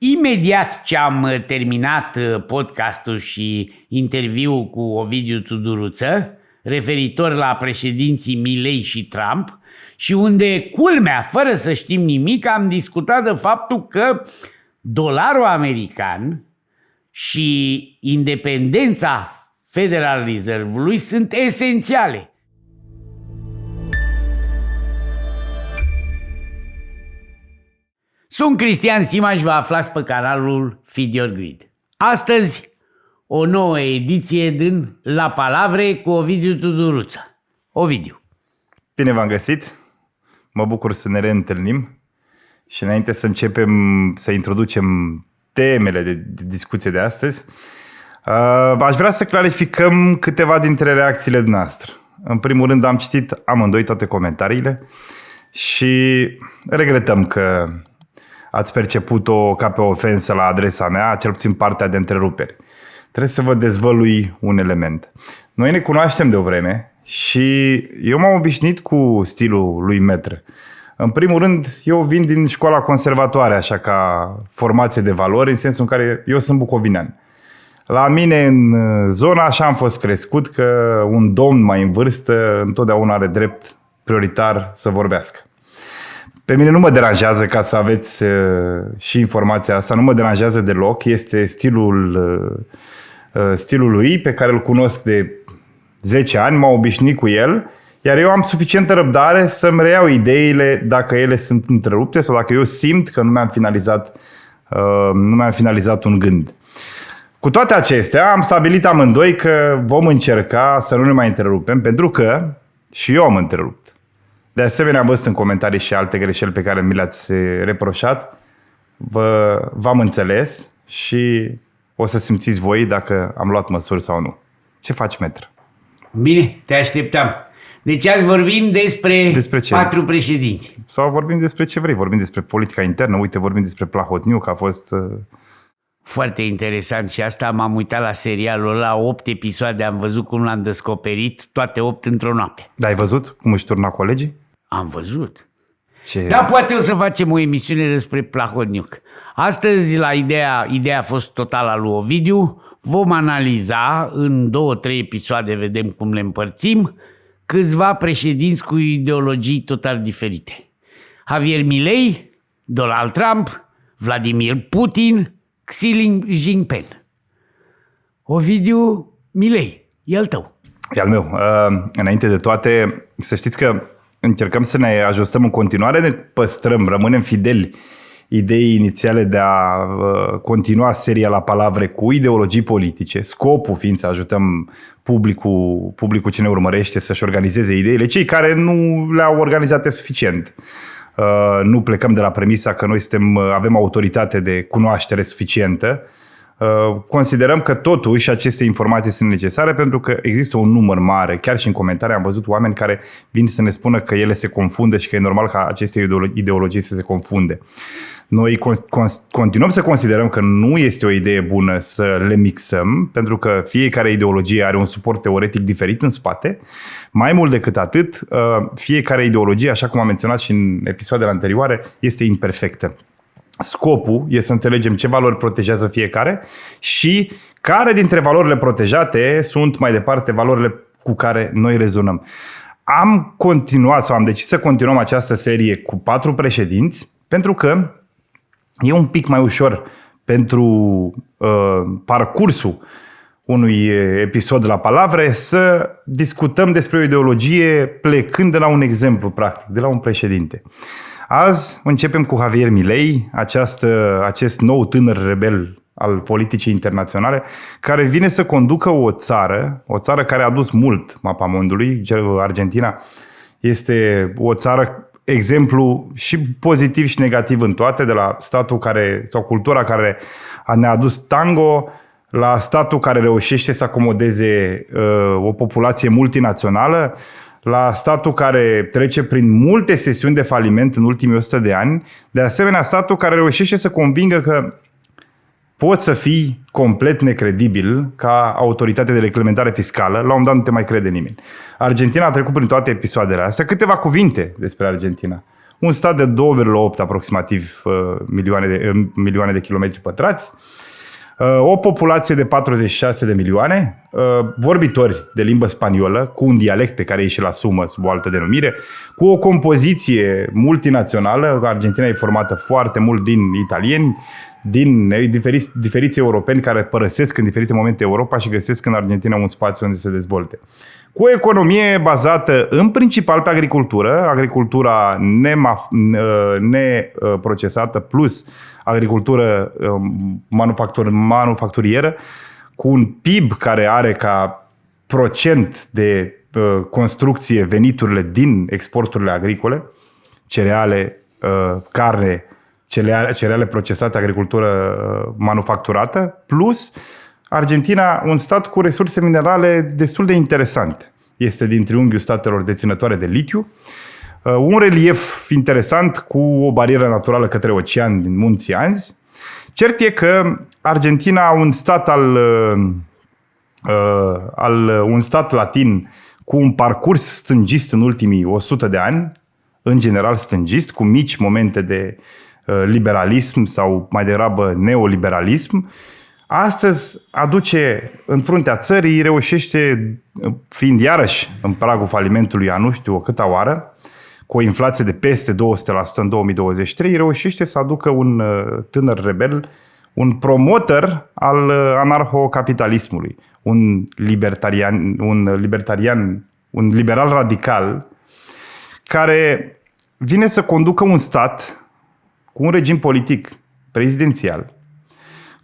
Imediat ce am terminat podcastul și interviul cu Ovidiu Tuduruță, referitor la președinții Milei și Trump, și unde, culmea, fără să știm nimic, am discutat de faptul că dolarul american și independența Federal Reserve-ului sunt esențiale. Sunt Cristian Sima și vă aflați pe canalul Feed Your Greed. Astăzi, o nouă ediție din La Palavre cu Ovidiu Tuduruță. Ovidiu. Bine v-am găsit, mă bucur să ne reîntâlnim și înainte să începem să introducem temele de discuție de astăzi, aș vrea să clarificăm câteva dintre reacțiile noastre. În primul rând am citit amândoi toate comentariile și regretăm că ați perceput-o ca pe o ofensă la adresa mea, cel puțin partea de întrerupere. Trebuie să vă dezvălui un element. Noi ne cunoaștem de o vreme și eu m-am obișnuit cu stilul lui Metră. În primul rând, eu vin din școala conservatoare, așa ca formație de valori, în sensul în care eu sunt bucovinean. La mine, în zona, așa am fost crescut, că un domn mai în vârstă întotdeauna are drept prioritar să vorbească. Pe mine nu mă deranjează, ca să aveți și informația asta, nu mă deranjează deloc. Este stilul lui, pe care îl cunosc de 10 ani, m-am obișnuit cu el, iar eu am suficientă răbdare să-mi reiau ideile dacă ele sunt întrerupte sau dacă eu simt că nu mi-am finalizat un gând. Cu toate acestea, am stabilit amândoi că vom încerca să nu ne mai întrerupem, pentru că și eu am întrerupt. De asemenea, am văzut în comentarii și alte greșeli pe care mi le-ați reproșat. V-am înțeles și o să simțiți voi dacă am luat măsuri sau nu. Ce faci, Metră? Bine, te așteptam. Deci azi vorbim despre 4 președinți. Sau vorbim despre ce vrei. Vorbim despre politica internă. Uite, vorbim despre Plahotniuc, a fost... Foarte interesant și asta, m-am uitat la serialul ăla, 8 episoade, am văzut cum l-am descoperit, toate 8 într-o noapte. Da, ai văzut cum își turna colegii? Am văzut. Ce... Dar poate o să facem o emisiune despre Plahotniuc. Astăzi, ideea a fost total a lui Ovidiu, vom analiza în 2-3 episoade, vedem cum le împărțim, câțiva președinți cu ideologii total diferite. Javier Milei, Donald Trump, Vladimir Putin, Xi Jinping. Ovidiu Milei, e al tău. E al meu. Înainte de toate, să știți că încercăm să ne ajustăm în continuare, ne păstrăm, rămânem fideli ideii inițiale de a continua seria La Palavre cu ideologii politice, scopul fiind să ajutăm publicul ce ne urmărește să-și organizeze ideile, cei care nu le-au organizate suficient. Nu plecăm de la premisa că noi avem autoritate de cunoaștere suficientă. Considerăm că totuși aceste informații sunt necesare pentru că există un număr mare, chiar și în comentarii am văzut oameni care vin să ne spună că ele se confundă și că e normal ca aceste ideologii să se confunde. Noi continuăm să considerăm că nu este o idee bună să le mixăm, pentru că fiecare ideologie are un suport teoretic diferit în spate. Mai mult decât atât, fiecare ideologie, așa cum am menționat și în episoadele anterioare, este imperfectă. Scopul e să înțelegem ce valori protejează fiecare și care dintre valorile protejate sunt mai departe valorile cu care noi rezonăm. Am decis să continuăm această serie cu 4 președinți pentru că e un pic mai ușor pentru parcursul unui episod La Palavre să discutăm despre o ideologie plecând de la un exemplu practic, de la un președinte. Azi începem cu Javier Milei, acest nou tânăr rebel al politicii internaționale, care vine să conducă o țară care a adus mult mapamondului. Argentina este o țară exemplu și pozitiv și negativ în toate, de la statul sau cultura care ne-a adus tango, la statul care reușește să acomodeze o populație multinațională, la statul care trece prin multe sesiuni de faliment în ultimii 100 de ani, de asemenea statul care reușește să convingă că poți să fii complet necredibil ca autoritate de reglementare fiscală, la un moment dat nu te mai crede nimeni. Argentina a trecut prin toate episoadele astea. Câteva cuvinte despre Argentina. un stat de 2,8 aproximativ milioane de kilometri pătrați, o populație de 46 de milioane, vorbitori de limbă spaniolă, cu un dialect pe care ei și-l asumă sub o altă denumire, cu o compoziție multinațională. Argentina e formată foarte mult din italieni, din diferiți europeni care părăsesc în diferite momente Europa și găsesc în Argentina un spațiu unde se dezvolte. Cu o economie bazată în principal pe agricultura neprocesată plus agricultură manufacturieră, cu un PIB care are ca procent de construcție veniturile din exporturile agricole, cereale, carne, cereale procesate, agricultură manufacturată, plus Argentina, un stat cu resurse minerale destul de interesante. Este din triunghiul statelor deținătoare de litiu, un relief interesant cu o barieră naturală către ocean din munții Anzi. Cert e că Argentina, un stat latin cu un parcurs stângist în ultimii 100 de ani, în general stângist, cu mici momente de liberalism sau mai degrabă neoliberalism, astăzi aduce în fruntea țării, reușește, fiind iarăși în pragul falimentului a nu știu o câta oară, cu o inflație de peste 200% în 2023, reușește să aducă un tânăr rebel, un promotor al anarhocapitalismului, un liberal radical, care vine să conducă un stat cu un regim politic prezidențial,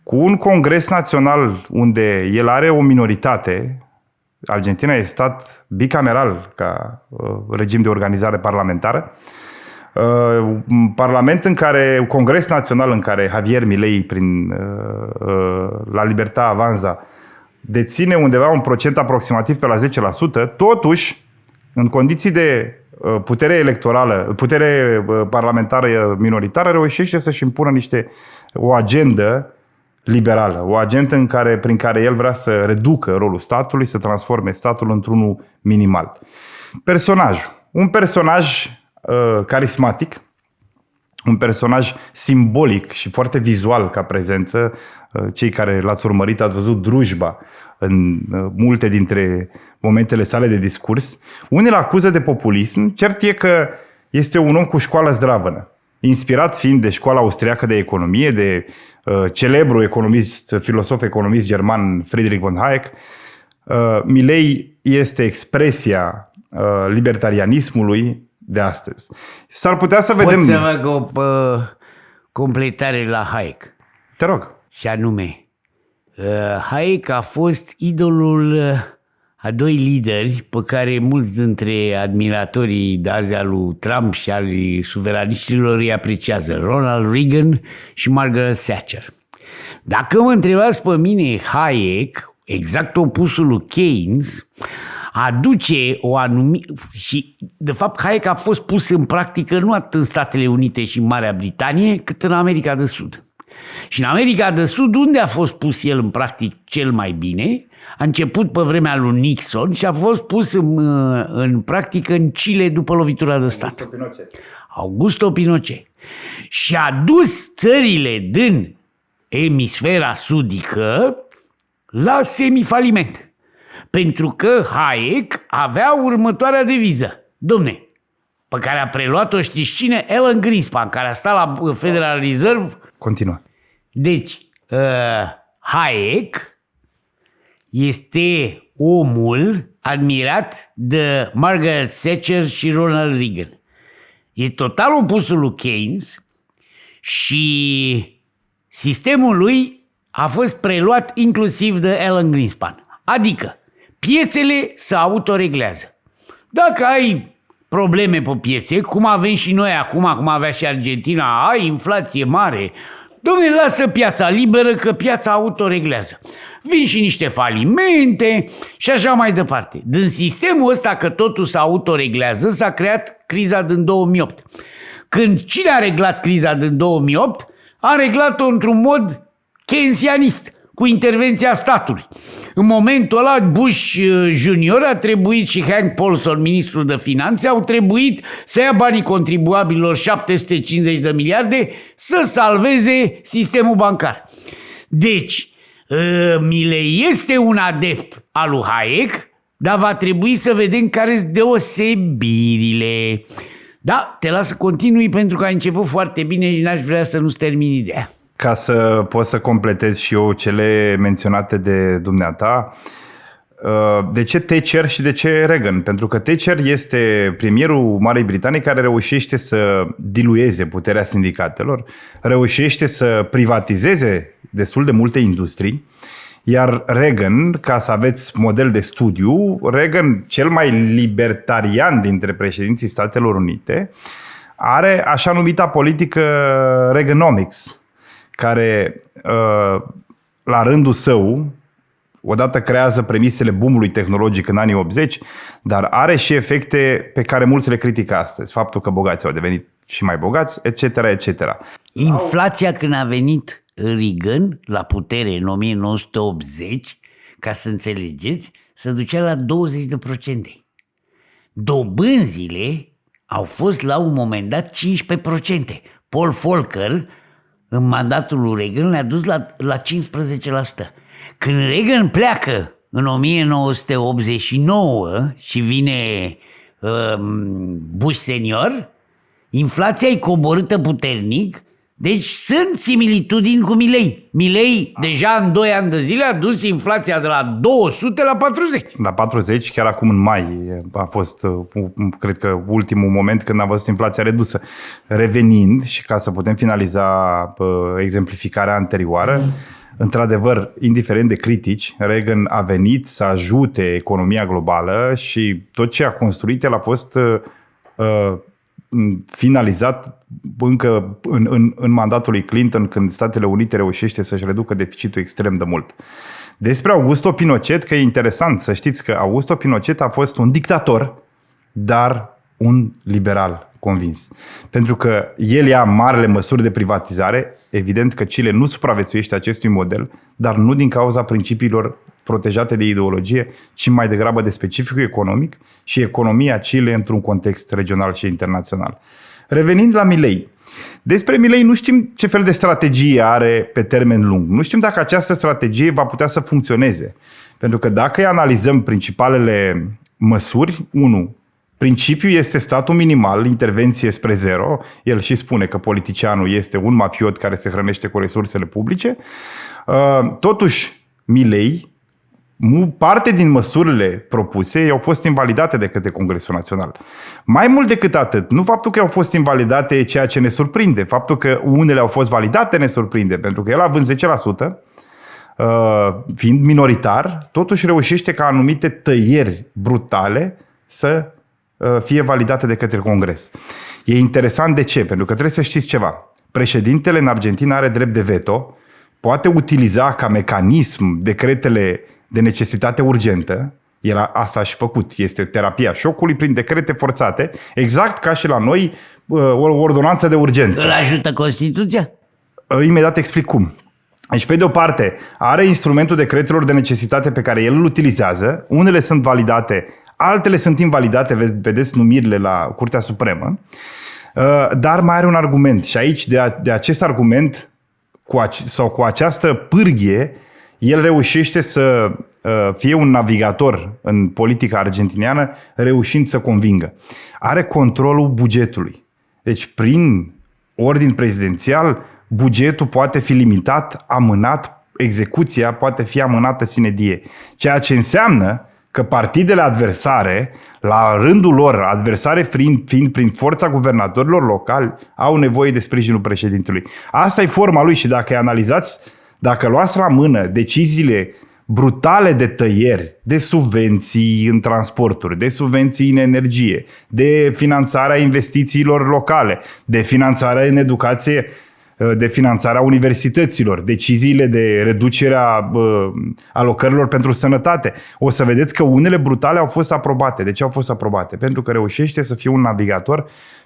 cu un congres național unde el are o minoritate. Argentina este stat bicameral ca regim de organizare parlamentară. Un parlament un congres național în care Javier Milei La Libertad Avanza deține undeva un procent aproximativ pe la 10%, totuși, în condiții de putere parlamentară minoritară, reușește să-și impună o agendă liberală, o agendă prin care el vrea să reducă rolul statului, să transforme statul într-unul minimal. Un personaj carismatic, un personaj simbolic și foarte vizual ca prezență. Cei care l-ați urmărit ați văzut drujba în multe dintre momentele sale de discurs. Unii îl acuză de populism, cert e că este un om cu școală zdravănă, inspirat fiind de școala austriacă de economie, de celebru filosof economist german Friedrich von Hayek. Milei este expresia libertarianismului de astăzi. S-ar putea să vedem... Pot să fac o completare la Hayek. Te rog. Și anume, Hayek a fost idolul a doi lideri pe care mulți dintre admiratorii de azi al lui Trump și al suveraniștilor îi apreciază, Ronald Reagan și Margaret Thatcher. Dacă mă întrebați pe mine, Hayek, exact opusul lui Keynes, aduce o anumită... Și, de fapt, Hayek a fost pus în practică nu atât în Statele Unite și în Marea Britanie, cât în America de Sud. Și în America de Sud, unde a fost pus el în practic cel mai bine? A început pe vremea lui Nixon și a fost pus în practică în Chile după lovitura de stat. Augusto Pinochet. Și a dus țările din emisfera sudică la semifaliment. Pentru că Hayek avea următoarea deviză. Domne, pe care a preluat-o, știți cine? Alan Greenspan, care a stat la Federal Reserve. Continuă. Deci, Hayek este omul admirat de Margaret Thatcher și Ronald Reagan. E total opusul lui Keynes și sistemul lui a fost preluat inclusiv de Alan Greenspan. Adică, piețele se autoreglează. Dacă ai probleme pe piețe, cum avem și noi acum, cum avea și Argentina, ai inflație mare, dom'le, lasă piața liberă că piața autoreglează. Vin și niște falimente și așa mai departe. Din sistemul ăsta că totul se autoreglează s-a creat criza din 2008. Când cine a reglat criza din 2008? A reglat-o într-un mod keynesianist. cu intervenția statului. În momentul ăla, Bush Junior a trebuit și Hank Paulson, ministrul de finanțe, au trebuit să ia banii contribuabililor 750 de miliarde să salveze sistemul bancar. Deci, Milei este un adept al lui Hayek, dar va trebui să vedem care sunt deosebirile. Da, te las să continui pentru că ai început foarte bine și n-aș vrea să nu-ți termin ideea. Ca să pot să completez și eu cele menționate de dumneata, de ce Thatcher și de ce Reagan? Pentru că Thatcher este premierul Marii Britanii care reușește să dilueze puterea sindicatelor, reușește să privatizeze destul de multe industrii, iar Reagan, ca să aveți model de studiu, Reagan, cel mai libertarian dintre președinții Statelor Unite, are așa numita politică Reaganomics, care la rândul său odată creează premisele boomului tehnologic în anii 80, dar are și efecte pe care mulți le critică astăzi. Faptul că bogații au devenit și mai bogați, etc., etc. Inflația când a venit Reagan la putere în 1980, ca să înțelegeți, se ducea la 20%. Dobânzile au fost la un moment dat 15%. Paul Volcker, în mandatul lui Reagan, le-a dus la 15%. Când Reagan pleacă în 1989 și vine Bush senior, inflația e coborâtă puternic, deci sunt similitudini cu Milei. Milei deja în 2 ani de zile a dus inflația de la 200 la 40. La 40, chiar acum în mai, a fost, cred că, ultimul moment când a văzut inflația redusă. Revenind și ca să putem finaliza exemplificarea anterioară, într-adevăr, indiferent de critici, Reagan a venit să ajute economia globală și tot ce a construit el a fost finalizat încă în mandatul lui Clinton, când Statele Unite reușește să-și reducă deficitul extrem de mult. Despre Augusto Pinochet, că e interesant să știți că Augusto Pinochet a fost un dictator, dar un liberal convins. Pentru că el ia marile măsuri de privatizare, evident că Chile nu supraviețuiește acestui model, dar nu din cauza principiilor protejate de ideologie, ci mai degrabă de specificul economic și economia Chile într-un context regional și internațional. Revenind la Milei. Despre Milei nu știm ce fel de strategie are pe termen lung. Nu știm dacă această strategie va putea să funcționeze. Pentru că dacă îi analizăm principalele măsuri, 1. Principiul este statul minimal, intervenție spre zero. El și spune că politicianul este un mafiot care se hrănește cu resursele publice. Totuși, Milei, parte din măsurile propuse au fost invalidate de către Congresul Național. Mai mult decât atât, nu faptul că au fost invalidate ceea ce ne surprinde, faptul că unele au fost validate ne surprinde, pentru că el având 10%, fiind minoritar, totuși reușește ca anumite tăieri brutale să fie validate de către Congres. E interesant de ce? Pentru că trebuie să știți ceva. Președintele în Argentina are drept de veto, poate utiliza ca mecanism decretele de necesitate urgentă, el asta a și făcut, este terapia șocului prin decrete forțate, exact ca și la noi o ordonanță de urgență. Îl ajută Constituția? Imediat explic cum. Deci, pe de o parte, are instrumentul decretelor de necesitate pe care el îl utilizează, unele sunt validate, altele sunt invalidate, vedeți numirile la Curtea Supremă, dar mai are un argument și aici de acest argument sau cu această pârghie, el reușește să fie un navigator în politica argentiniană, reușind să convingă. Are controlul bugetului. Deci, prin ordin prezidențial, bugetul poate fi limitat, amânat, execuția poate fi amânată sine die. Ceea ce înseamnă că partidele adversare, la rândul lor, adversare fiind prin forța guvernatorilor locali, au nevoie de sprijinul președintelui. Asta e forma lui și dacă analizați, dacă luați la mână deciziile brutale de tăieri, de subvenții în transporturi, de subvenții în energie, de finanțarea investițiilor locale, de finanțarea în educație, de finanțarea universităților, deciziile de reducere a alocărilor pentru sănătate, o să vedeți că unele brutale au fost aprobate. De ce au fost aprobate? Pentru că reușește să fie un navigator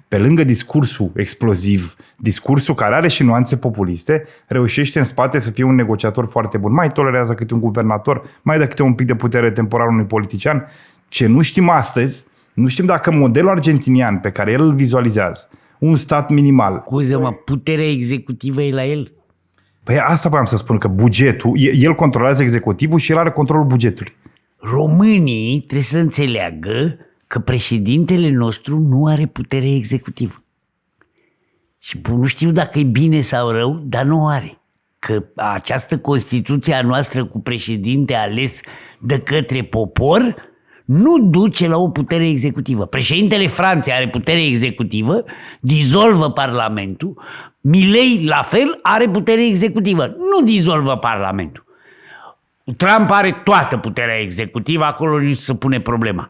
pe lângă discursul exploziv, discursul care are și nuanțe populiste, reușește în spate să fie un negociator foarte bun. Mai tolerează câte un guvernator, mai dă câte un pic de putere temporară unui politician. Ce nu știm astăzi, nu știm dacă modelul argentinian pe care el îl vizualizează, un stat minimal. Scuză-mă, puterea executivă e la el? Păi asta voiam să spun, că bugetul, el controlează executivul și el are controlul bugetului. Românii trebuie să înțeleagă că președintele nostru nu are putere executivă. Și nu știu dacă e bine sau rău, dar nu are. Că această Constituție a noastră cu președinte ales de către popor nu duce la o putere executivă. Președintele Franței are putere executivă, dizolvă Parlamentul, Milei la fel are putere executivă, nu dizolvă Parlamentul. Trump are toată puterea executivă, acolo nu se pune problema.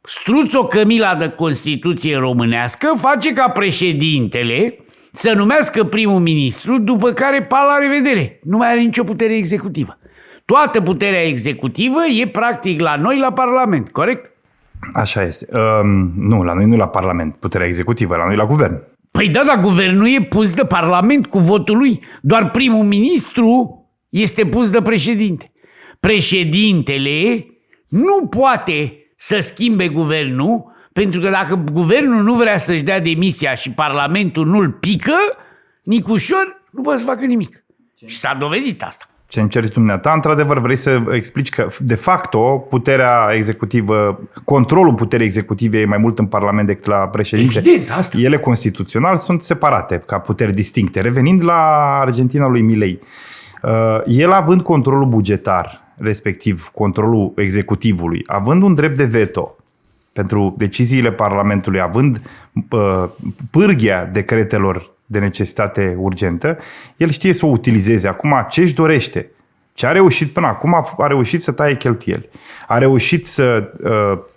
Struțo Cămila de Constituție românească face ca președintele să numească primul ministru, după care la revedere. Nu mai are nicio putere executivă. Toată puterea executivă e practic la noi la Parlament, corect? Așa este. Nu, la noi nu la Parlament, puterea executivă, la noi la guvern. Păi da, dar guvernul e pus de Parlament cu votul lui. Doar primul ministru este pus de președinte. Președintele nu poate să schimbe guvernul, pentru că dacă guvernul nu vrea să-și dea demisia și Parlamentul nu-l pică, nici ușor nu poate să facă nimic. Și s-a dovedit asta. Ce îmi ceri dumneata, într-adevăr vrei să explici că de facto puterea executivă, controlul puterii executive e mai mult în Parlament decât la președinte. Evident, asta. Ele constituțional sunt separate ca puteri distincte. Revenind la Argentina lui Milei, el având controlul bugetar, respectiv controlul executivului, având un drept de veto pentru deciziile Parlamentului, având pârghia decretelor de necesitate urgentă, el știe să o utilizeze. Acum, ce își dorește? Ce a reușit până acum? A reușit să taie cheltuieli. A reușit să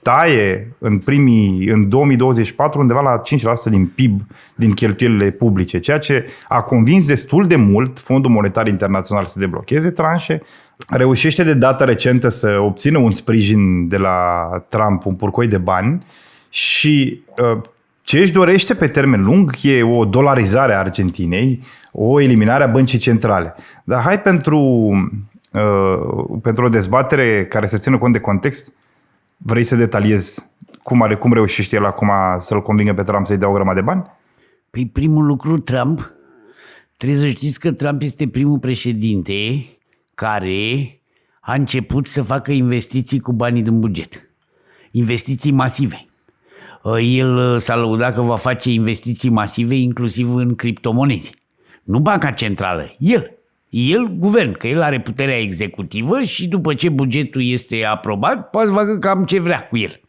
taie în 2024 undeva la 5% din PIB din cheltuielile publice, ceea ce a convins destul de mult Fondul Monetar Internațional să deblocheze tranșe. Reușește de data recentă să obțină un sprijin de la Trump, un purcoi de bani și ce își dorește pe termen lung e o dolarizare a Argentinei, o eliminare a băncii centrale. Dar hai pentru o dezbatere care să țină cont de context, vrei să detaliezi cum reușește el acum să-l convingă pe Trump să-i dea o grămadă de bani? Păi primul lucru, Trump, trebuie să știți că Trump este primul președinte care a început să facă investiții cu banii din buget. Investiții masive. El s-a lăudat că va face investiții masive inclusiv în criptomoneze. Nu Banca Centrală, el guvern, că el are puterea executivă și după ce bugetul este aprobat, poate să facă cam ce vrea cu el.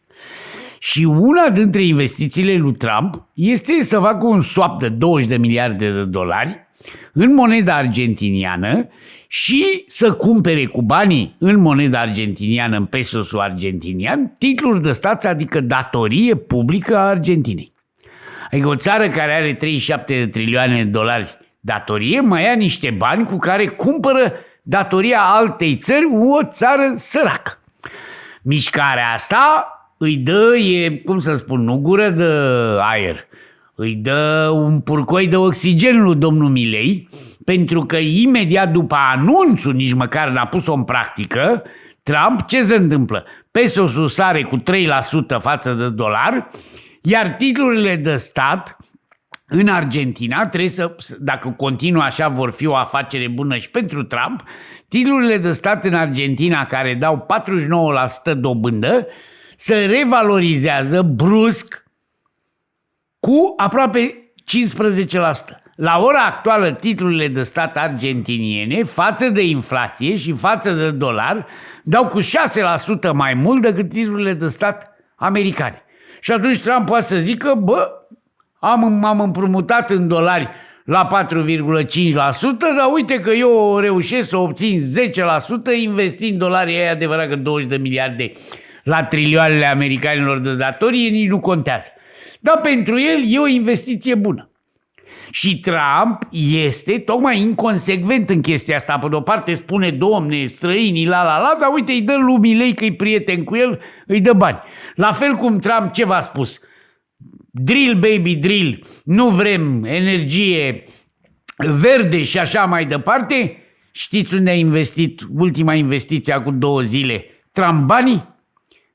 Și una dintre investițiile lui Trump este să facă un swap de 20 de miliarde de dolari în moneda argentiniană și să cumpere cu banii în moneda argentiniană, în pesosul argentinian, titluri de stat, adică datorie publică a Argentinei. Adică o țară care are 37 de trilioane de dolari datorie, mai ia niște bani cu care cumpără datoria altei țări, o țară săracă. Mișcarea asta îi dă, nu gură de aer, îi dă un purcoi de oxigen lui domnul Milei, pentru că imediat după anunțul, nici măcar n-a pus-o în practică, Trump, ce se întâmplă? Pesosul sare cu 3% față de dolar, iar titlurile de stat în Argentina, dacă continuă așa, vor fi o afacere bună și pentru Trump, titlurile de stat în Argentina care dau 49% dobândă, se revalorizează brusc cu aproape 15%. La ora actuală, titlurile de stat argentiniene, față de inflație și față de dolar, dau cu 6% mai mult decât titlurile de stat americane. Și atunci Trump poate să zică, m-am împrumutat în dolari la 4,5%, dar uite că eu reușesc să obțin 10% investind dolari, e adevărat că 20 de miliarde la trilioanele americanilor de datorie nici nu contează. Dar pentru el e o investiție bună. Și Trump este tocmai inconsecvent în chestia asta. Pe de-o parte spune, domne, străinii, dar uite, îi dă lui Milei că e prieten cu el, îi dă bani. La fel cum Trump ce v-a spus? drill baby drill, nu vrem energie verde și așa mai departe, știți unde a investit ultima investiție acum 2 zile Trump banii?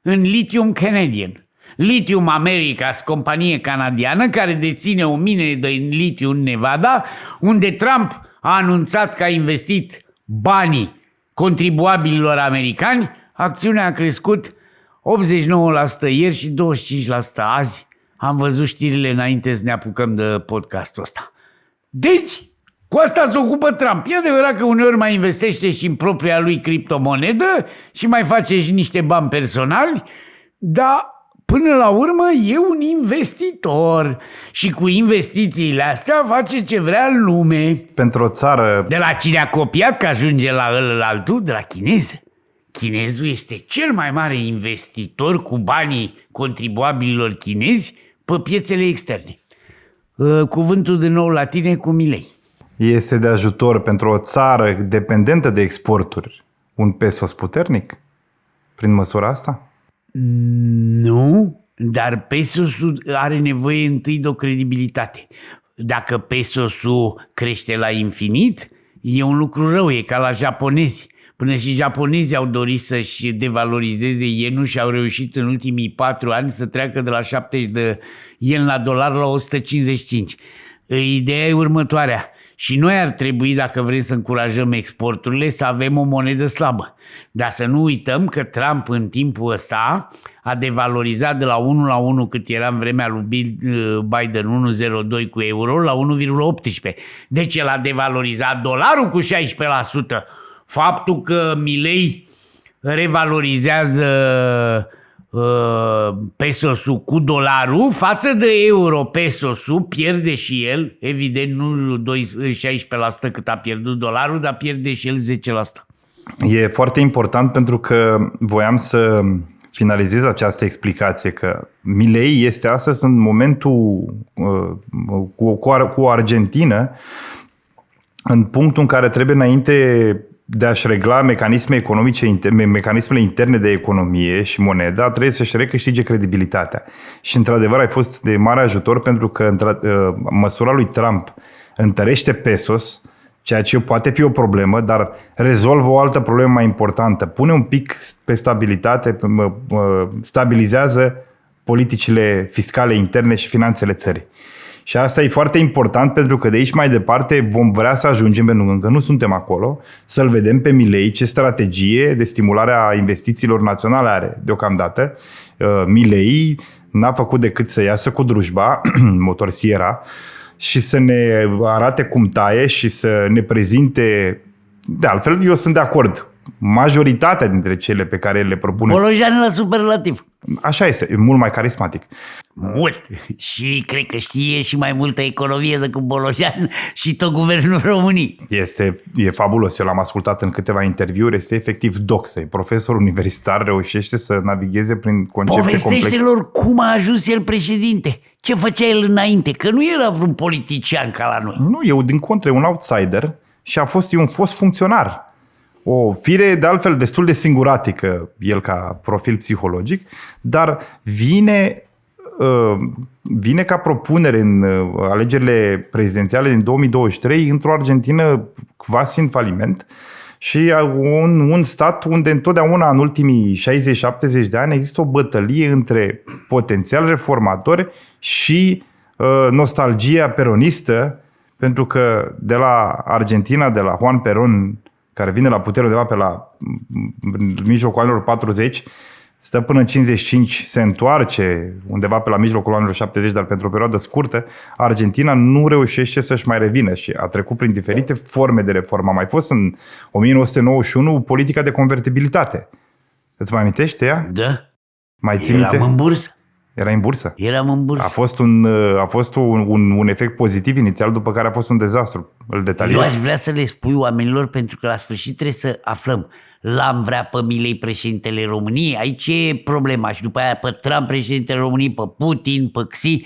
În Lithium Canadian. Lithium Americas, companie canadiană care deține o mină de litiu în Nevada, unde Trump a anunțat că a investit banii contribuabililor americani, acțiunea a crescut 89% ieri și 25% azi. Am văzut știrile înainte să ne apucăm de podcastul ăsta. Deci, cu asta se ocupă Trump. E adevărat că uneori mai investește și în propria lui criptomonedă și mai face și niște bani personali, dar până la urmă e un investitor și cu investițiile astea face ce vrea în lume. Pentru o țară... De la cine a copiat că ajunge la altul? De la chinez. Chinezul este cel mai mare investitor cu banii contribuabililor chinezi pe piețele externe. Cuvântul de nou la tine cu Milei. Este de ajutor pentru o țară dependentă de exporturi un pesos puternic prin măsura asta? Nu, dar pesosul are nevoie întâi de o credibilitate. Dacă pesosul crește la infinit, e un lucru rău, e ca la japonezi. Până și japonezii au dorit să-și devalorizeze ienul și au reușit în ultimii 4 ani să treacă de la 70 de yen la dolar la 155. Ideea e următoarea. Și noi ar trebui, dacă vrem să încurajăm exporturile, să avem o monedă slabă. Dar să nu uităm că Trump în timpul ăsta a devalorizat de la 1 la 1 cât era în vremea lui Biden 1,02 cu euro la 1,18. Deci el a devalorizat dolarul cu 16%. Faptul că Milei revalorizează pesosul cu dolarul față de euro, pesosul pierde și el, evident nu 16% cât a pierdut dolarul, dar pierde și el 10%. E foarte important pentru că voiam să finalizez această explicație că Milei este astăzi în momentul cu Argentina în punctul în care trebuie înainte de a-și regla mecanismele interne de economie și moneda, trebuie să-și recâștige credibilitatea. Și într-adevăr ai fost de mare ajutor pentru că măsura lui Trump întărește pesos, ceea ce poate fi o problemă, dar rezolvă o altă problemă mai importantă. Pune un pic pe stabilitate, stabilizează politicile fiscale interne și finanțele țării. Și asta e foarte important pentru că de aici mai departe vom vrea să ajungem, pentru că încă nu suntem acolo, să-l vedem pe Milei ce strategie de stimulare a investițiilor naționale are deocamdată. Milei n-a făcut decât să iasă cu drujba, motorsiera, și să ne arate cum taie și să ne prezinte. De altfel, eu sunt de acord. Majoritatea dintre cele pe care le propune... Bolojan la superlativ. Așa este, e mult mai carismatic. Mult. Și cred că știe și mai multă economie decât Bolojan și tot guvernul României. E fabulos, eu l-am ascultat în câteva interviuri, este efectiv doxă. Profesor universitar, reușește să navigheze prin concepte complexe. Povestește-lor cum a ajuns el președinte. Ce făcea el înainte, că nu era vreun politician ca la noi. Nu, eu din contră, un outsider și un fost funcționar. O fire de altfel destul de singuratică, el ca profil psihologic, dar vine ca propunere în alegerile prezidențiale din 2023 într-o Argentină quasi în faliment și un stat unde întotdeauna în ultimii 60-70 de ani există o bătălie între potențial reformatori și nostalgia peronistă, pentru că de la Argentina, de la Juan Perón, care vine la putere undeva pe la mijlocul anilor 40, stă până în 55, se întoarce undeva pe la mijlocul anilor 70, dar pentru o perioadă scurtă, Argentina nu reușește să-și mai revină și a trecut prin diferite forme de reformă. A mai fost în 1991 politica de convertibilitate. Îți mai amintești ea? Da. Mai ții minte? Eram în bursă. Erai în bursă? Eram în bursă. A fost un efect pozitiv inițial, după care a fost un dezastru. Îl detaliez. Eu aș vrea să le spui oamenilor, pentru că la sfârșit trebuie să aflăm. L-am vrea pe Milei președintele României, aici e problema. Și după aia pe Trump președintele României, pe Putin, pe Xi.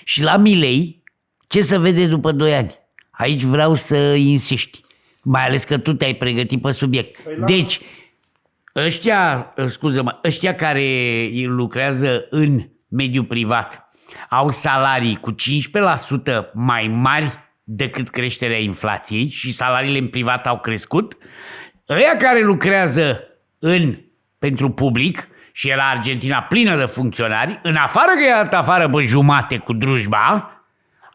Și la Milei, ce să vede după 2 ani? Aici vreau să insiști. Mai ales că tu te-ai pregătit pe subiect. Deci, ăștia care lucrează în mediul privat au salarii cu 15% mai mari decât creșterea inflației și salariile în privat au crescut, ăia care lucrează pentru public, și era Argentina plină de funcționari, în afară că i-a dat afară pe jumate cu drujba,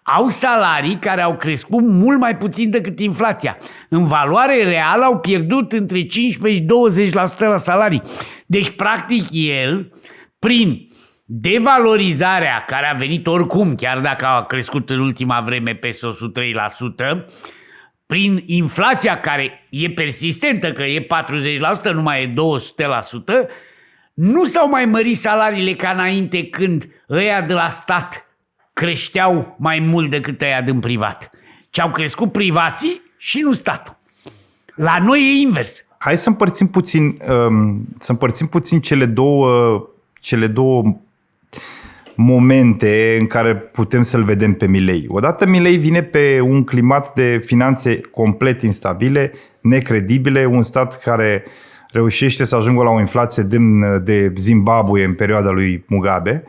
au salarii care au crescut mult mai puțin decât inflația. În valoare reală au pierdut între 15 și 20% la salarii. Deci, practic, el, prin devalorizarea care a venit oricum, chiar dacă a crescut în ultima vreme peste 103%, prin inflația care e persistentă, că e 40%, nu mai e 200%, nu s-au mai mărit salariile ca înainte, când ăia de la stat creșteau mai mult decât ăia din privat. Ci au crescut privații și nu statul. La noi e invers. Hai să împărțim puțin cele două momente în care putem să-l vedem pe Milei. Odată Milei vine pe un climat de finanțe complet instabile, necredibile, un stat care reușește să ajungă la o inflație demnă de Zimbabwe în perioada lui Mugabe.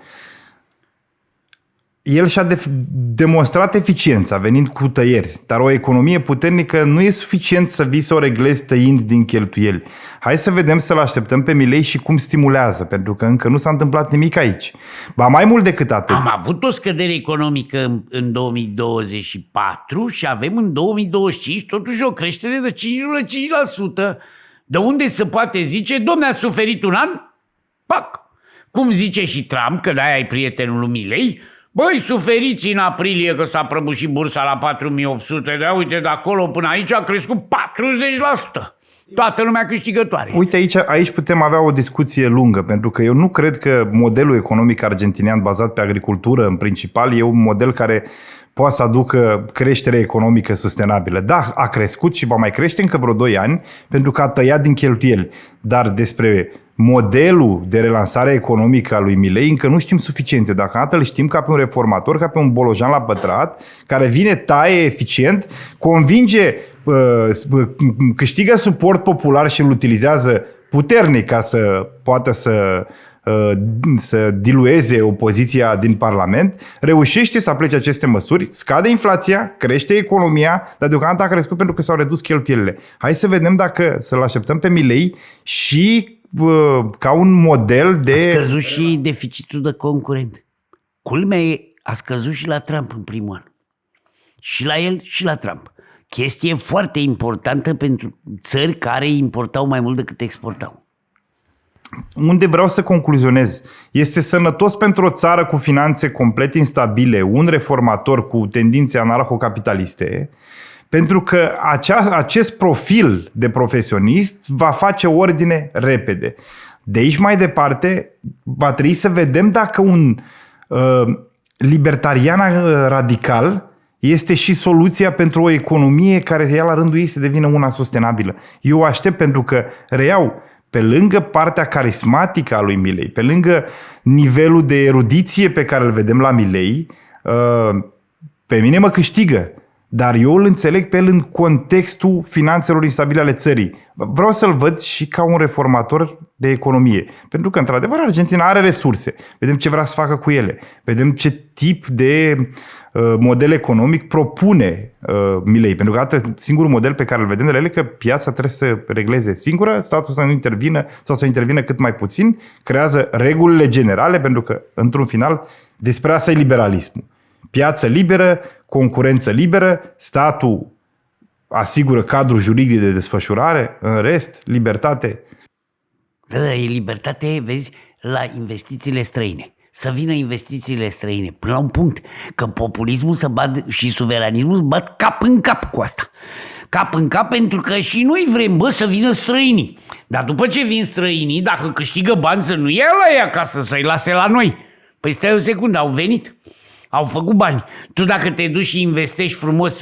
El și-a demonstrat eficiența venind cu tăieri, dar o economie puternică nu e suficient să vii să o reglezi tăind din cheltuieli. Hai să vedem, să-l așteptăm pe Milei și cum stimulează, pentru că încă nu s-a întâmplat nimic aici. Ba mai mult decât atât. Am avut o scădere economică în 2024 și avem în 2025 totuși o creștere de 5,5%. De unde se poate zice, dom'le, a suferit un an? Pac! Cum zice și Trump, că de-aia e prietenul lui Milei, băi, suferiți în aprilie că s-a prăbușit bursa la 4800, dar uite, de acolo până aici a crescut 40%. Toată lumea câștigătoare. Uite, aici putem avea o discuție lungă, pentru că eu nu cred că modelul economic argentinian bazat pe agricultură, în principal, e un model care poate să aducă creștere economică sustenabilă. Da, a crescut și va mai crește încă vreo 2 ani, pentru că a tăiat din cheltuieli. Dar despre modelul de relansare economică a lui Milei încă nu știm suficiente. Dacă îl știm ca pe un reformator, ca pe un bolojan la pătrat, care vine, taie eficient, convinge, câștigă suport popular și îl utilizează puternic ca să poată să dilueze opoziția din Parlament, reușește să aplece aceste măsuri, scade inflația, crește economia, dar deocamdată a crescut pentru că s-au redus cheltuielile. Hai să vedem dacă să-l așteptăm pe Milei și ca un model de... A scăzut și deficitul de concurent. Culmea e, a scăzut și la Trump în primul an. Și la el și la Trump. Chestie foarte importantă pentru țări care importau mai mult decât exportau. Unde vreau să concluzionez, este sănătos pentru o țară cu finanțe complet instabile, un reformator cu tendințe anarho-capitaliste, pentru că acest profil de profesionist va face ordine repede. De aici mai departe va trebui să vedem dacă un libertarian radical este și soluția pentru o economie care ea la rândul ei să devină una sustenabilă. Eu aștept, pentru că, reiau, pe lângă partea carismatică a lui Milei, pe lângă nivelul de erudiție pe care îl vedem la Milei, pe mine mă câștigă. Dar eu îl înțeleg pe el în contextul finanțelor instabile ale țării. Vreau să-l văd și ca un reformator de economie. Pentru că, într-adevăr, Argentina are resurse. Vedem ce vrea să facă cu ele. Vedem ce tip de model economic propune Milei. Pentru că singurul model pe care îl vedem de la ele, că piața trebuie să regleze singură, statul să nu intervină sau să intervină cât mai puțin, creează regulile generale, pentru că, într-un final, despre asta e liberalismul. Piață liberă, concurență liberă, statul asigură cadrul juridic de desfășurare, în rest, libertate. Da, e libertate, vezi, la investițiile străine. Să vină investițiile străine până la un punct, că populismul și suveranismul se bat cap în cap cu asta. Cap în cap, pentru că și noi vrem, să vină străinii. Dar după ce vin străinii, dacă câștigă bani, să nu ia la ei acasă, să-i lase la noi. Păi stai o secundă, au venit. Au făcut bani. Tu dacă te duci și investești frumos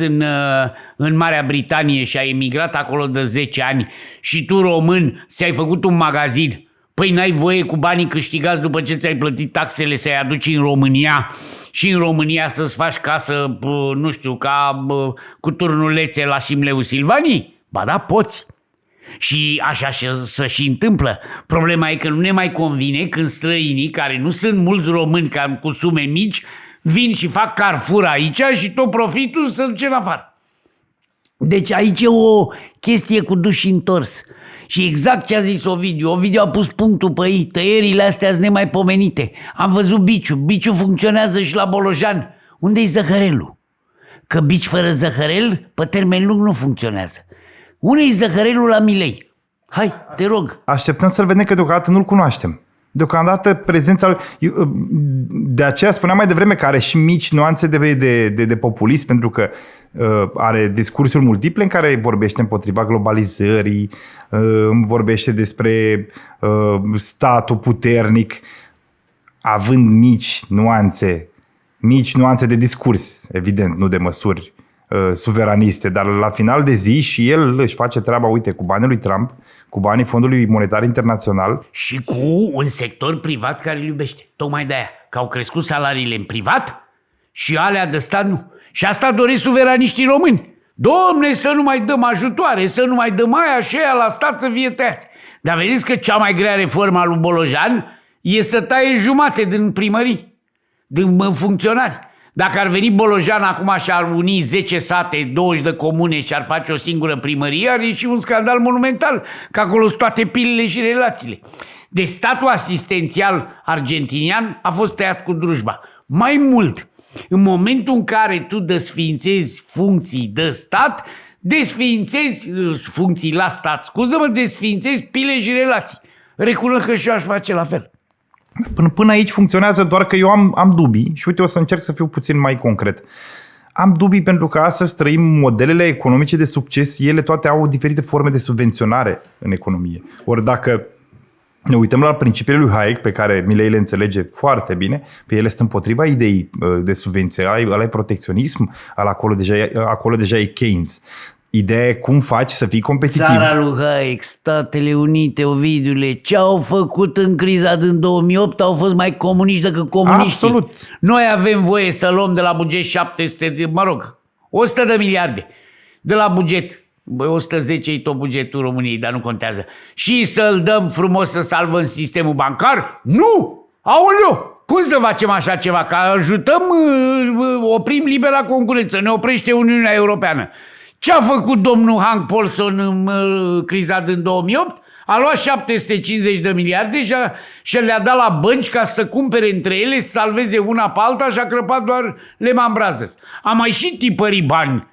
în Marea Britanie și ai emigrat acolo de 10 ani și tu, român, ți-ai făcut un magazin, păi n-ai voie cu banii câștigați după ce ți-ai plătit taxele să-i aduci în România și în România să-ți faci casă, nu știu, ca cu turnulețe la Șimleu Silvanii? Ba da, poți. Și așa să și întâmplă. Problema e că nu ne mai convine când străinii, care nu sunt mulți români cu sume mici, vin și fac Carrefour aici și tot profitul se duce în afară. Deci aici e o chestie cu duș și întors. Și exact ce a zis Ovidiu. Ovidiu a pus punctul pe ei. Tăierile astea sunt nemaipomenite. Am văzut Biciu. Biciu funcționează și la Bolojan. Unde-i zăhărelul? Că bici fără zăhărel, pe termen lung nu funcționează. Unde-i zăhărelul la Milei? Hai, te rog. Așteptăm să-l vedem, că deocamdată nu-l cunoaștem. Deocamdată prezența lui... De aceea spuneam mai devreme că are și mici nuanțe de populism, pentru că are discursuri multiple în care vorbește împotriva globalizării, vorbește despre statul puternic, având mici nuanțe de discurs, evident, nu de măsuri suveraniste, dar la final de zi și el își face treaba, uite, cu banii lui Trump, cu banii Fondului Monetar Internațional. Și cu un sector privat care îl iubește. Tocmai de aia, că au crescut salariile în privat și alea de stat nu. Și asta doresc suveraniștii români. Domne, să nu mai dăm ajutoare, să nu mai dăm aia și aia la stat să fie tăiați. Dar vedeți că cea mai grea reformă a lui Bolojan e să taie jumate din primării, din funcționari. Dacă ar veni Bolojan acum și ar uni 10 sate, 20 de comune și ar face o singură primărie, ar ieși un scandal monumental, că acolo sunt toate pilele și relațiile. Deci statul asistențial argentinian a fost tăiat cu drujba. Mai mult, în momentul în care tu desființezi funcții de stat, desființezi funcții la stat, scuză-mă, desființezi pile și relații. Recunosc că și eu aș face la fel. Până aici funcționează, doar că eu am dubii și uite, o să încerc să fiu puțin mai concret. Am dubii pentru că astăzi trăim modelele economice de succes, ele toate au diferite forme de subvenționare în economie. Ori dacă ne uităm la principiile lui Hayek, pe care Milei le înțelege foarte bine, pe ele sunt împotriva ideii de subvenție, ăla e protecționism, acolo deja e Keynes. Ideea e cum faci să fii competitiv. Țara lui Hayek, Statele Unite, Ovidiule, ce au făcut în criza din 2008 au fost mai comuniști decât comuniștii. Absolut. Noi avem voie să luăm de la buget 100 de miliarde de la buget. 110 e tot bugetul României, dar nu contează. Și să-l dăm frumos să salvăm sistemul bancar? Nu! Aoleu! Cum să facem așa ceva? Că ajutăm, oprim libera concurență, ne oprește Uniunea Europeană. Ce a făcut domnul Hank Paulson în criza din 2008? A luat 750 de miliarde și le-a dat la bănci ca să cumpere între ele, să salveze una pe alta și a crăpat doar Lehman Brothers. A mai și tipărit bani,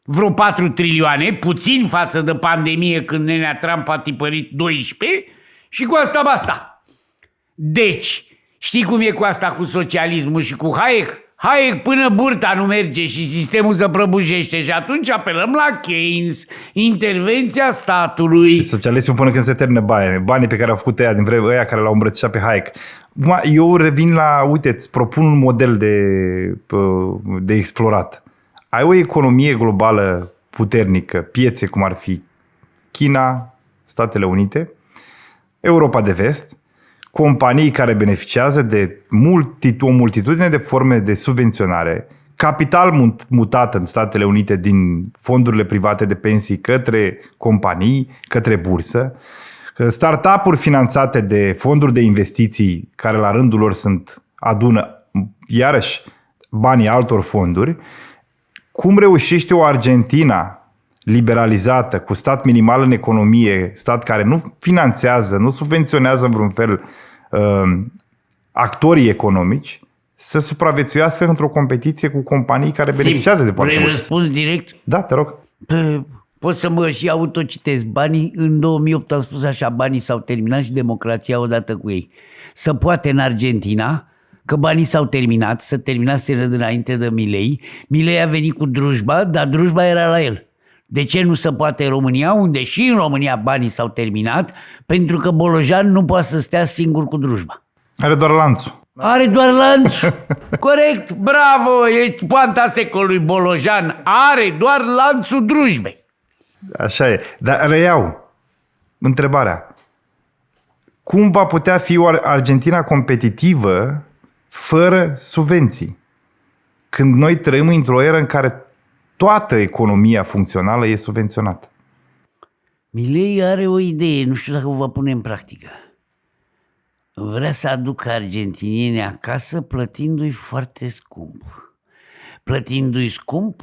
vreo 4 trilioane, puțin față de pandemie când nenea Trump a tipărit 12 și cu asta basta. Deci, știi cum e cu asta cu socialismul și cu Hayek? Hayek până burta nu merge și sistemul se prăbușește și atunci apelăm la Keynes, intervenția statului. Și socialismul până când se termină banii pe care au făcut ăia din vreme, ăia care l-au îmbrățișat pe Hayek. Eu revin la, uite, îți propun un model de explorat. Ai o economie globală puternică, piețe cum ar fi China, Statele Unite, Europa de Vest, companii care beneficiază de o multitudine de forme de subvenționare, capital mutat în Statele Unite din fondurile private de pensii către companii, către bursă, startup-uri finanțate de fonduri de investiții care la rândul lor adună iarăși banii altor fonduri. Cum reușește o Argentina liberalizată, cu stat minimal în economie, stat care nu finanțează, nu subvenționează în vreun fel actorii economici, să supraviețuiască într-o competiție cu companii care beneficiază de foarte mult. Vrei răspuns direct? Da, te rog. Pot să mă și autocitesc. Banii, în 2008 am spus așa, banii s-au terminat și democrația odată cu ei. Să poate în Argentina, că banii s-au terminat, să terminaseră dinainte de Milei. Milei a venit cu drujba, dar drujba era la el. De ce nu se poate în România, unde și în România banii s-au terminat? Pentru că Bolojan nu poate să stea singur cu drujba. Are doar lanțul. Are doar lanțul. Corect, bravo, e poanta secolului Bolojan. Are doar lanțul drujbei. Așa e. Dar reiau întrebarea. Cum va putea fi o Argentina competitivă fără subvenții? Când noi trăim într-o eră în care toată economia funcțională e subvenționată. Milei are o idee, nu știu dacă o va pune în practică. Vrea să aducă argentinieni acasă plătindu-i foarte scump. Plătindu-i scump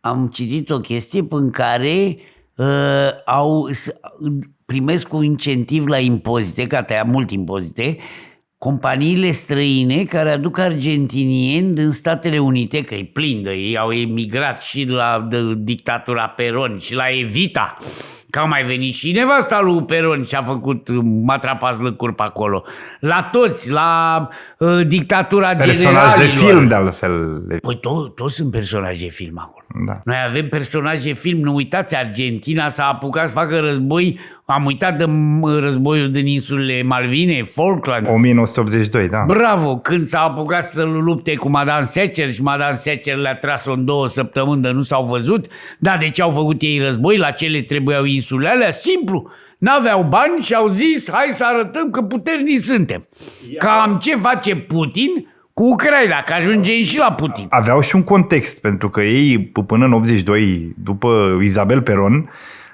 am citit o chestie în care primesc un incentiv la impozite, că a tăiat mult impozite, companiile străine care aduc argentinieni din Statele Unite, că e plin de ei, au emigrat și la dictatura Perón și la Evita, că au mai venit și nevasta lui Perón și a făcut matrapas lăcuri pe acolo. La toți, la dictatura Personaj generalilor. de film, de altfel. Păi toți sunt personaje de film acolo. Da. Noi avem personaje de film, nu uitați, Argentina s-a apucat să facă război, am uitat de războiul din insulele Malvine, Falkland. 1982, da. Bravo, când s-a apucat să lupte cu Madame Thatcher și Madame Thatcher le-a tras-o în 2 săptămâni de nu s-au văzut. Da, de ce au făcut ei război? La ce le trebuiau insulele alea? Simplu, n-aveau bani și au zis hai să arătăm că puternici suntem. Cam ce face Putin cu Ucraina, că ajungem și la Putin. Aveau și un context, pentru că ei, până în 82, după Isabel Perón,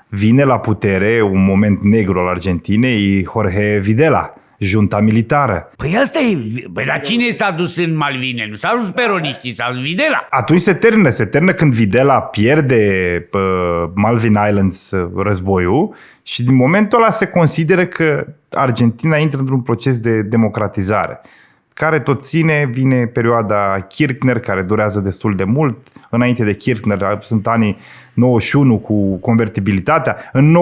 vine la putere un moment negru al Argentinei, Jorge Videla, junta militară. Păi asta e, dar cine s-a dus în Malvine? Nu s-a dus peroniștii, s-a dus Videla. Atunci se ternă când Videla pierde pe Malvin Islands războiul și din momentul ăla se consideră că Argentina intră într-un proces de democratizare, care tot vine perioada Kirchner, care durează destul de mult. Înainte de Kirchner sunt anii 91 cu convertibilitatea. În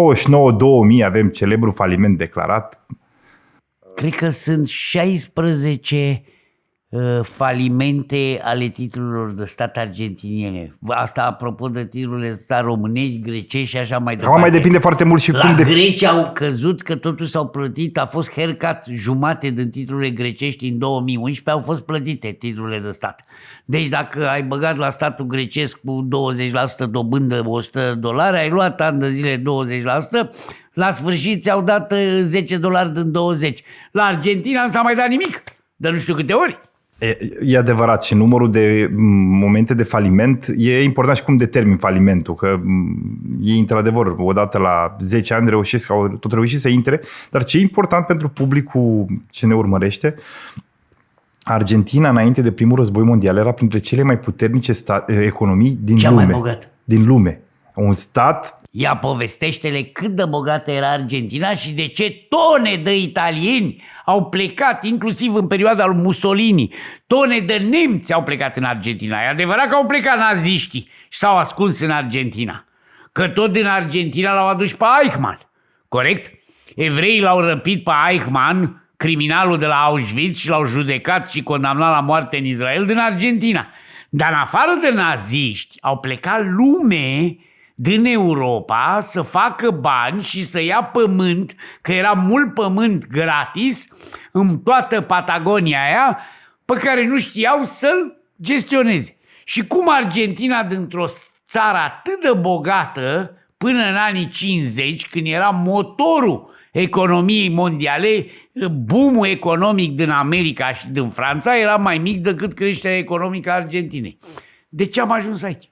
99-2000 avem celebrul faliment declarat. Cred că sunt 16 falimente ale titlurilor de stat argentiniene. Asta apropo de titlurile de stat românești, grecești și așa mai departe. Acum mai depinde foarte mult și la cum... greci au căzut, că totuși s-au plătit, a fost haircut jumate din titlurile grecești în 2011, au fost plătite titlurile de stat. Deci dacă ai băgat la statul grecesc cu 20% dobândă $100, ai luat ani de zile 20%, la sfârșit ți-au dat $10 din 20. La Argentina nu s-a mai dat nimic, de nu știu câte ori. E adevărat și numărul de momente de faliment e important și cum determin falimentul, că ei într-adevăr odată la 10 ani au tot reușit să intre, dar ce e important pentru publicul ce ne urmărește, Argentina înainte de primul război mondial era printre cele mai puternice economii din Cea lume. mai bogată. Din lume. Un stat... Ia povestește-le cât de bogată era Argentina și de ce tone de italieni au plecat, inclusiv în perioada lui Mussolini. Tone de nemți au plecat în Argentina. E adevărat că au plecat naziștii și s-au ascuns în Argentina. Că tot din Argentina l-au adus pe Eichmann. Corect? Evreii l-au răpit pe Eichmann, criminalul de la Auschwitz, și l-au judecat și condamnat la moarte în Israel din Argentina. Dar în afară de naziști au plecat lume din Europa să facă bani și să ia pământ, că era mult pământ gratis în toată Patagonia aia, pe care nu știau să-l gestioneze. Și cum Argentina, dintr-o țară atât de bogată, până în anii 50, când era motorul economiei mondiale, boom-ul economic din America și din Franța era mai mic decât creșterea economică a Argentinei. De ce am ajuns aici?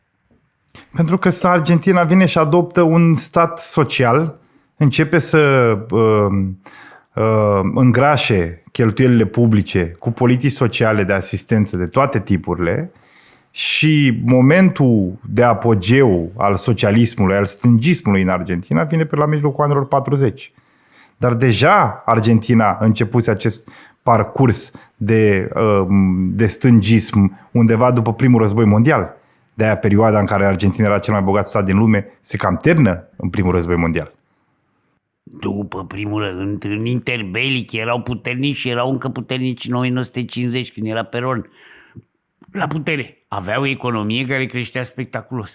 Pentru că Argentina vine și adoptă un stat social, începe să îngrașe cheltuielile publice cu politici sociale de asistență de toate tipurile și momentul de apogeu al socialismului, al stângismului în Argentina vine pe la mijlocul anilor 40. Dar deja Argentina a început acest parcurs de stângism undeva după primul război mondial. De-aia perioada în care Argentina era cel mai bogat stat din lume se cam termină în primul război mondial. După primul în interbelic erau puternici și erau încă puternici în 1950 când era Perón la putere. Aveau o economie care creștea spectaculos.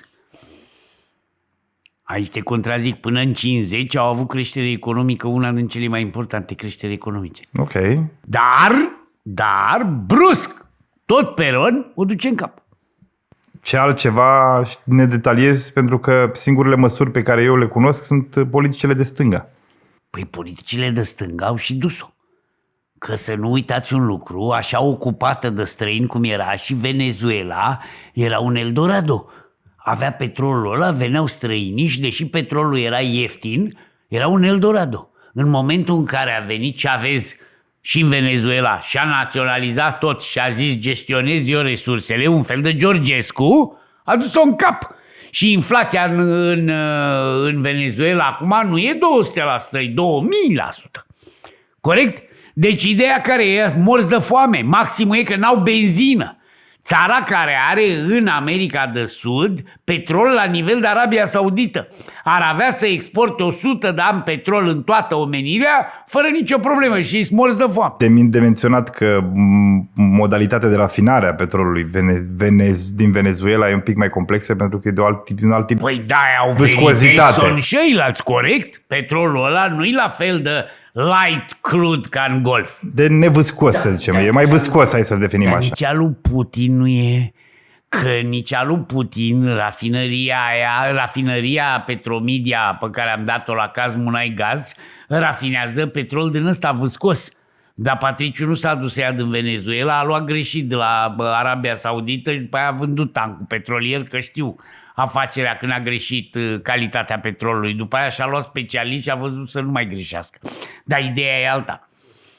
Aici te contrazic, până în 50 au avut creștere economică, una din cele mai importante creșteri economice. Ok. Dar, brusc, tot Perón o duce în cap. Ce altceva ne detaliez, pentru că singurele măsuri pe care eu le cunosc sunt politicile de stânga. Păi politicile de stânga au și dus-o. Că să nu uitați un lucru, așa ocupată de străini cum era și Venezuela, era un Eldorado. avea petrolul ăla, veneau străinii și deși petrolul era ieftin, era un Eldorado. În momentul în care a venit Chavez și în Venezuela și a naționalizat tot și a zis gestionez eu resursele, un fel de Georgescu, a dus-o în cap. Și inflația în Venezuela acum nu e 200%, e 2000%. Corect? Deci ideea care e, morți de foame, maximul e că n-au benzină. Țara care are în America de Sud petrol la nivel de Arabia Saudită ar avea să exporte 100 de ani petrol în toată omenirea fără nicio problemă și îi morți de foame. De menționat că modalitatea de rafinare a petrolului din Venezuela e un pic mai complexă pentru că e de un alt tip Păi da, au viscozitate. venit și ceilalți, corect? Petrolul ăla nu-i la fel de light crude ca în Golf. De nevâscos, să zicem. E mai viscos, hai să-l definim Dar așa. nici a lui Putin nu e, că nici a lui Putin rafinăria Petromedia pe care am dat-o la Cazmunai-Gaz rafinează petrol din ăsta viscos. Dar Patriciu nu s-a dus să ia din Venezuela, a luat greșit de la Arabia Saudită și după aia a vândut tancul petrolier, că știu afacerea când a greșit calitatea petrolului. După aia și-a luat specialiști și a văzut să nu mai greșească. Dar ideea e alta.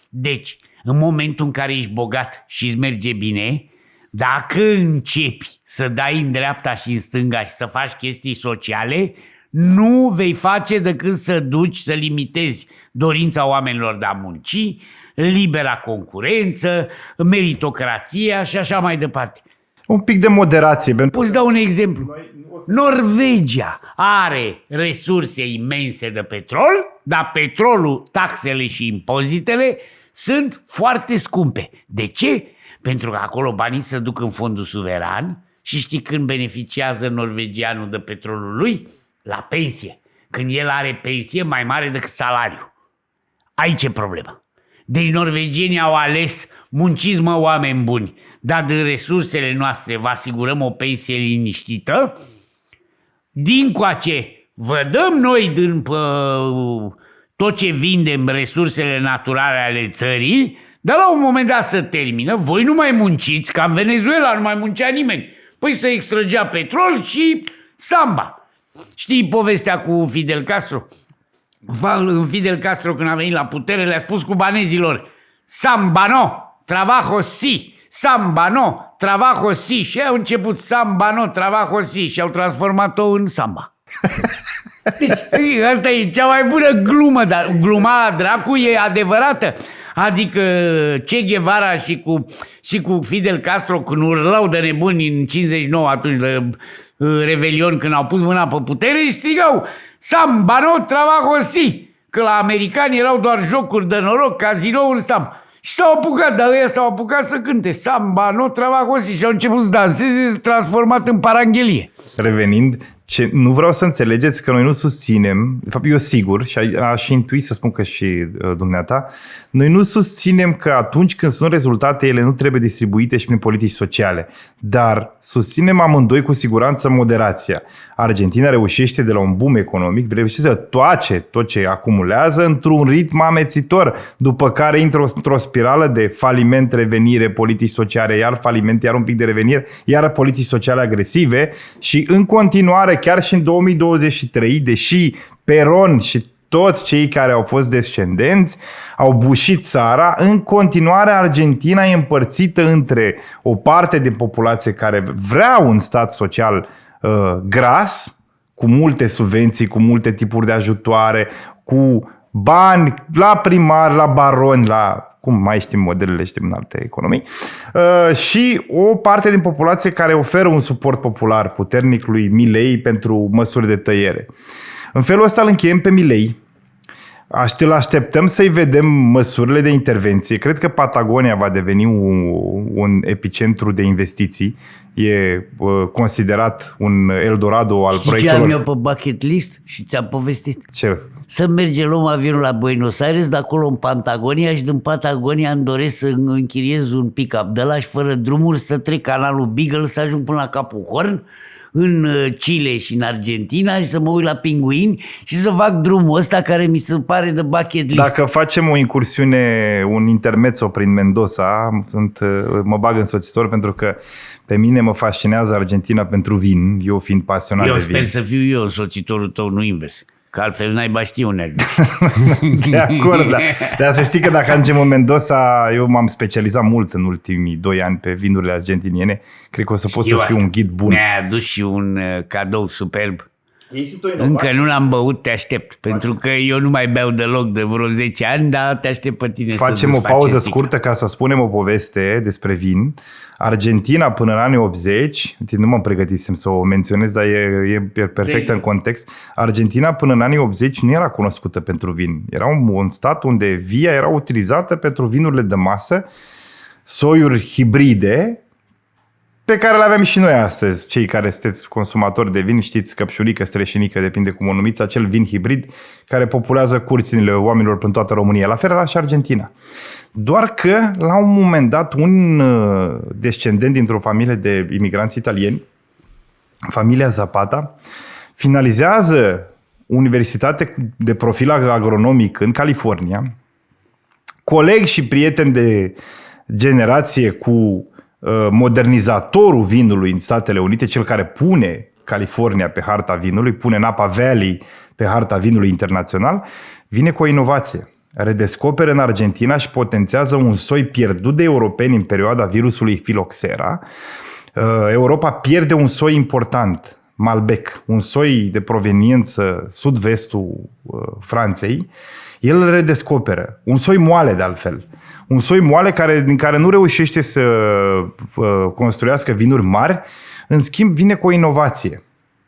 Deci, în momentul în care ești bogat și îți merge bine, dacă începi să dai în dreapta și în stânga și să faci chestii sociale, nu vei face decât să duci, să limitezi dorința oamenilor de a munci, libera concurență, meritocrația și așa mai departe. Un pic de moderație. Îți dau un exemplu. Norvegia are resurse imense de petrol, dar petrolul, taxele și impozitele sunt foarte scumpe. De ce? Pentru că acolo banii se duc în fondul suveran și știi când beneficiază norvegianul de petrolul lui? La pensie. Când el are pensie mai mare decât salariu. Aici e problema. Deci norvegienii au ales, munciți mă oameni buni, dar din resursele noastre vă asigurăm o pensie liniștită, dincoace vă dăm noi din tot ce vindem resursele naturale ale țării, dar la un moment dat să termină, voi nu mai munciți, ca în Venezuela nu mai muncea nimeni. Păi să extragea petrol și samba. Știi povestea cu Fidel Castro? Fidel Castro când a venit la putere le-a spus cubanezilor samba no, trabajo si, samba no, trabajo si. Și au început samba no, trabajo si și au transformat-o în samba. Deci asta e cea mai bună glumă, dar gluma dracu e adevărată. Adică Che Guevara și cu Fidel Castro când urlau de nebuni în 59 atunci de Revelion când au pus mâna pe putere și strigau samba no, trabajo si. Că la americani erau doar jocuri de noroc, cazinouri, samba. Și s-au apucat, dar ăia s-au apucat să cânte samba no, trabajo si și au început să danseze, s-a transformat în paranghelie. Revenind, nu vreau să înțelegeți că noi nu susținem, de fapt eu sigur, și aș intui să spun că și dumneata, noi nu susținem că atunci când sunt rezultate, ele nu trebuie distribuite și prin politici sociale, dar susținem amândoi cu siguranță moderația. Argentina reușește de la un boom economic, reușește să toace tot ce acumulează într-un ritm amețitor, după care intră într-o spirală de faliment, revenire, politici sociale, iar faliment, iar un pic de revenire, iar politici sociale agresive și în continuare, chiar și în 2023, deși Peron și toți cei care au fost descendenți au bușit țara, în continuare Argentina e împărțită între o parte din populație care vrea un stat social gras, cu multe subvenții, cu multe tipuri de ajutoare, cu bani la primari, la baroni, la cum mai știm modelele, știm în alte economii, și o parte din populație care oferă un suport popular puternic lui Milei pentru măsuri de tăiere. În felul ăsta îl încheiem pe Milei. Îl așteptăm să-i vedem măsurile de intervenție. Cred că Patagonia va deveni un epicentru de investiții. E considerat un Eldorado al proiectelor. Și ce am eu pe bucket list și ți-am povestit? Ce? Să mergem, luăm avionul la Buenos Aires, de acolo în Patagonia și din Patagonia îmi doresc să închiriez un pick-up de ăla și fără drumuri să trec canalul Beagle, să ajung până la Capul Horn, în Chile și în Argentina și să mă uit la pinguini și să fac drumul ăsta care mi se pare de bucket list. Dacă facem o incursiune, un intermezzo prin Mendoza, mă bag însoțitor pentru că pe mine mă fascinează Argentina pentru vin, eu fiind pasionat de vin. Eu sper să fiu eu însoțitorul tău, nu invers. Că altfel n-ai ști unde. De acord, da. Dar să știi că dacă ajungem în Mendoza, eu m-am specializat mult în ultimii 2 ani pe vinurile argentiniene. Cred că o să pot să fiu un ghid bun. Mi-ai adus și un cadou superb. Încă nu l-am băut, te aștept. Pentru că eu nu mai beau deloc de vreo 10 ani, dar te aștept pe tine. Facem o pauză scurtă ca să spunem o poveste despre vin. Argentina până în anii 80, nu mă pregătisem să o menționez, dar e perfect în context. Argentina până în anii 80 nu era cunoscută pentru vin. Era un stat unde via era utilizată pentru vinurile de masă, soiuri hibride, pe care le avem și noi astăzi. Cei care sunteți consumatori de vin știți căpșurică, streșinică, depinde cum o numiți, acel vin hibrid care populează curțile oamenilor prin toată România. La fel era și Argentina. Doar că, la un moment dat, un descendent dintr-o familie de imigranți italieni, familia Zapata, finalizează universitate de profil agronomic în California, coleg și prieten de generație cu modernizatorul vinului în Statele Unite, cel care pune California pe harta vinului, pune Napa Valley pe harta vinului internațional, vine cu o inovație. Redescoperă în Argentina și potențează un soi pierdut de europeni în perioada virusului Phylloxera. Europa pierde un soi important, Malbec, un soi de proveniență sud-vestul Franței. El îl redescoperă, un soi moale de altfel. Un soi moale din care nu reușește să construiască vinuri mari, în schimb vine cu o inovație.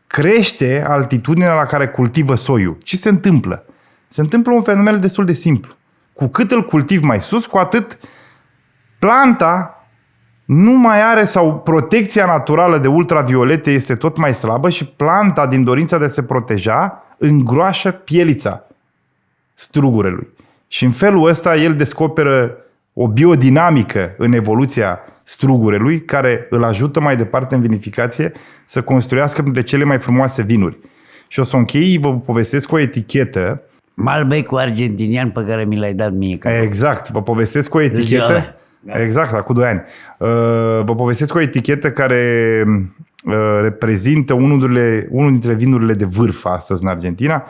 Crește altitudinea la care cultivă soiul. Ce se întâmplă? Se întâmplă un fenomen destul de simplu. Cu cât îl cultivi mai sus, cu atât planta nu mai are sau protecția naturală de ultraviolete este tot mai slabă și planta, din dorința de a se proteja, îngroașă pielița strugurelui. Și în felul ăsta el descoperă o biodinamică în evoluția strugurelui care îl ajută mai departe în vinificație să construiască printre cele mai frumoase vinuri. Și o să închei, vă povestesc o etichetă. Malbecul argentinian pe care mi l-ai dat mie. Exact, vă povestesc o etichetă. Da. Exact, acum 2 ani. Vă povestesc o etichetă care reprezintă unul dintre vinurile de vârf astăzi în Argentina.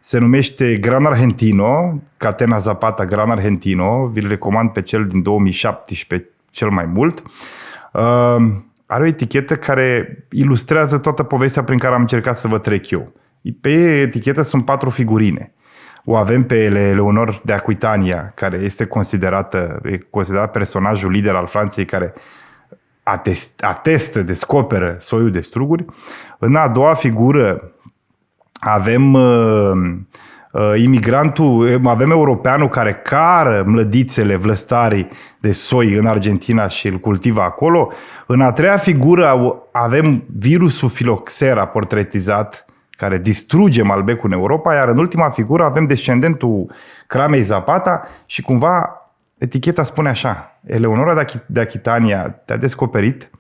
Se numește Gran Argentino, Catena Zapata Gran Argentino. Vi-l recomand pe cel din 2017 cel mai mult. Are o etichetă care ilustrează toată povestea prin care am încercat să vă trec eu. Pe etichetă sunt 4 figurine. O avem pe Eleonor de Aquitania, care este considerat personajul lider al Franței, care atestă, descoperă soiul de struguri. În a doua figură avem avem europeanul care cară mlădițele, vlăstarii de soi în Argentina și îl cultivă acolo. În a treia figură avem virusul Phylloxera portretizat, care distruge Malbecul în Europa, iar în ultima figură avem descendentul Cramei Zapata și cumva eticheta spune așa: Eleonora de Aquitania te-a descoperit,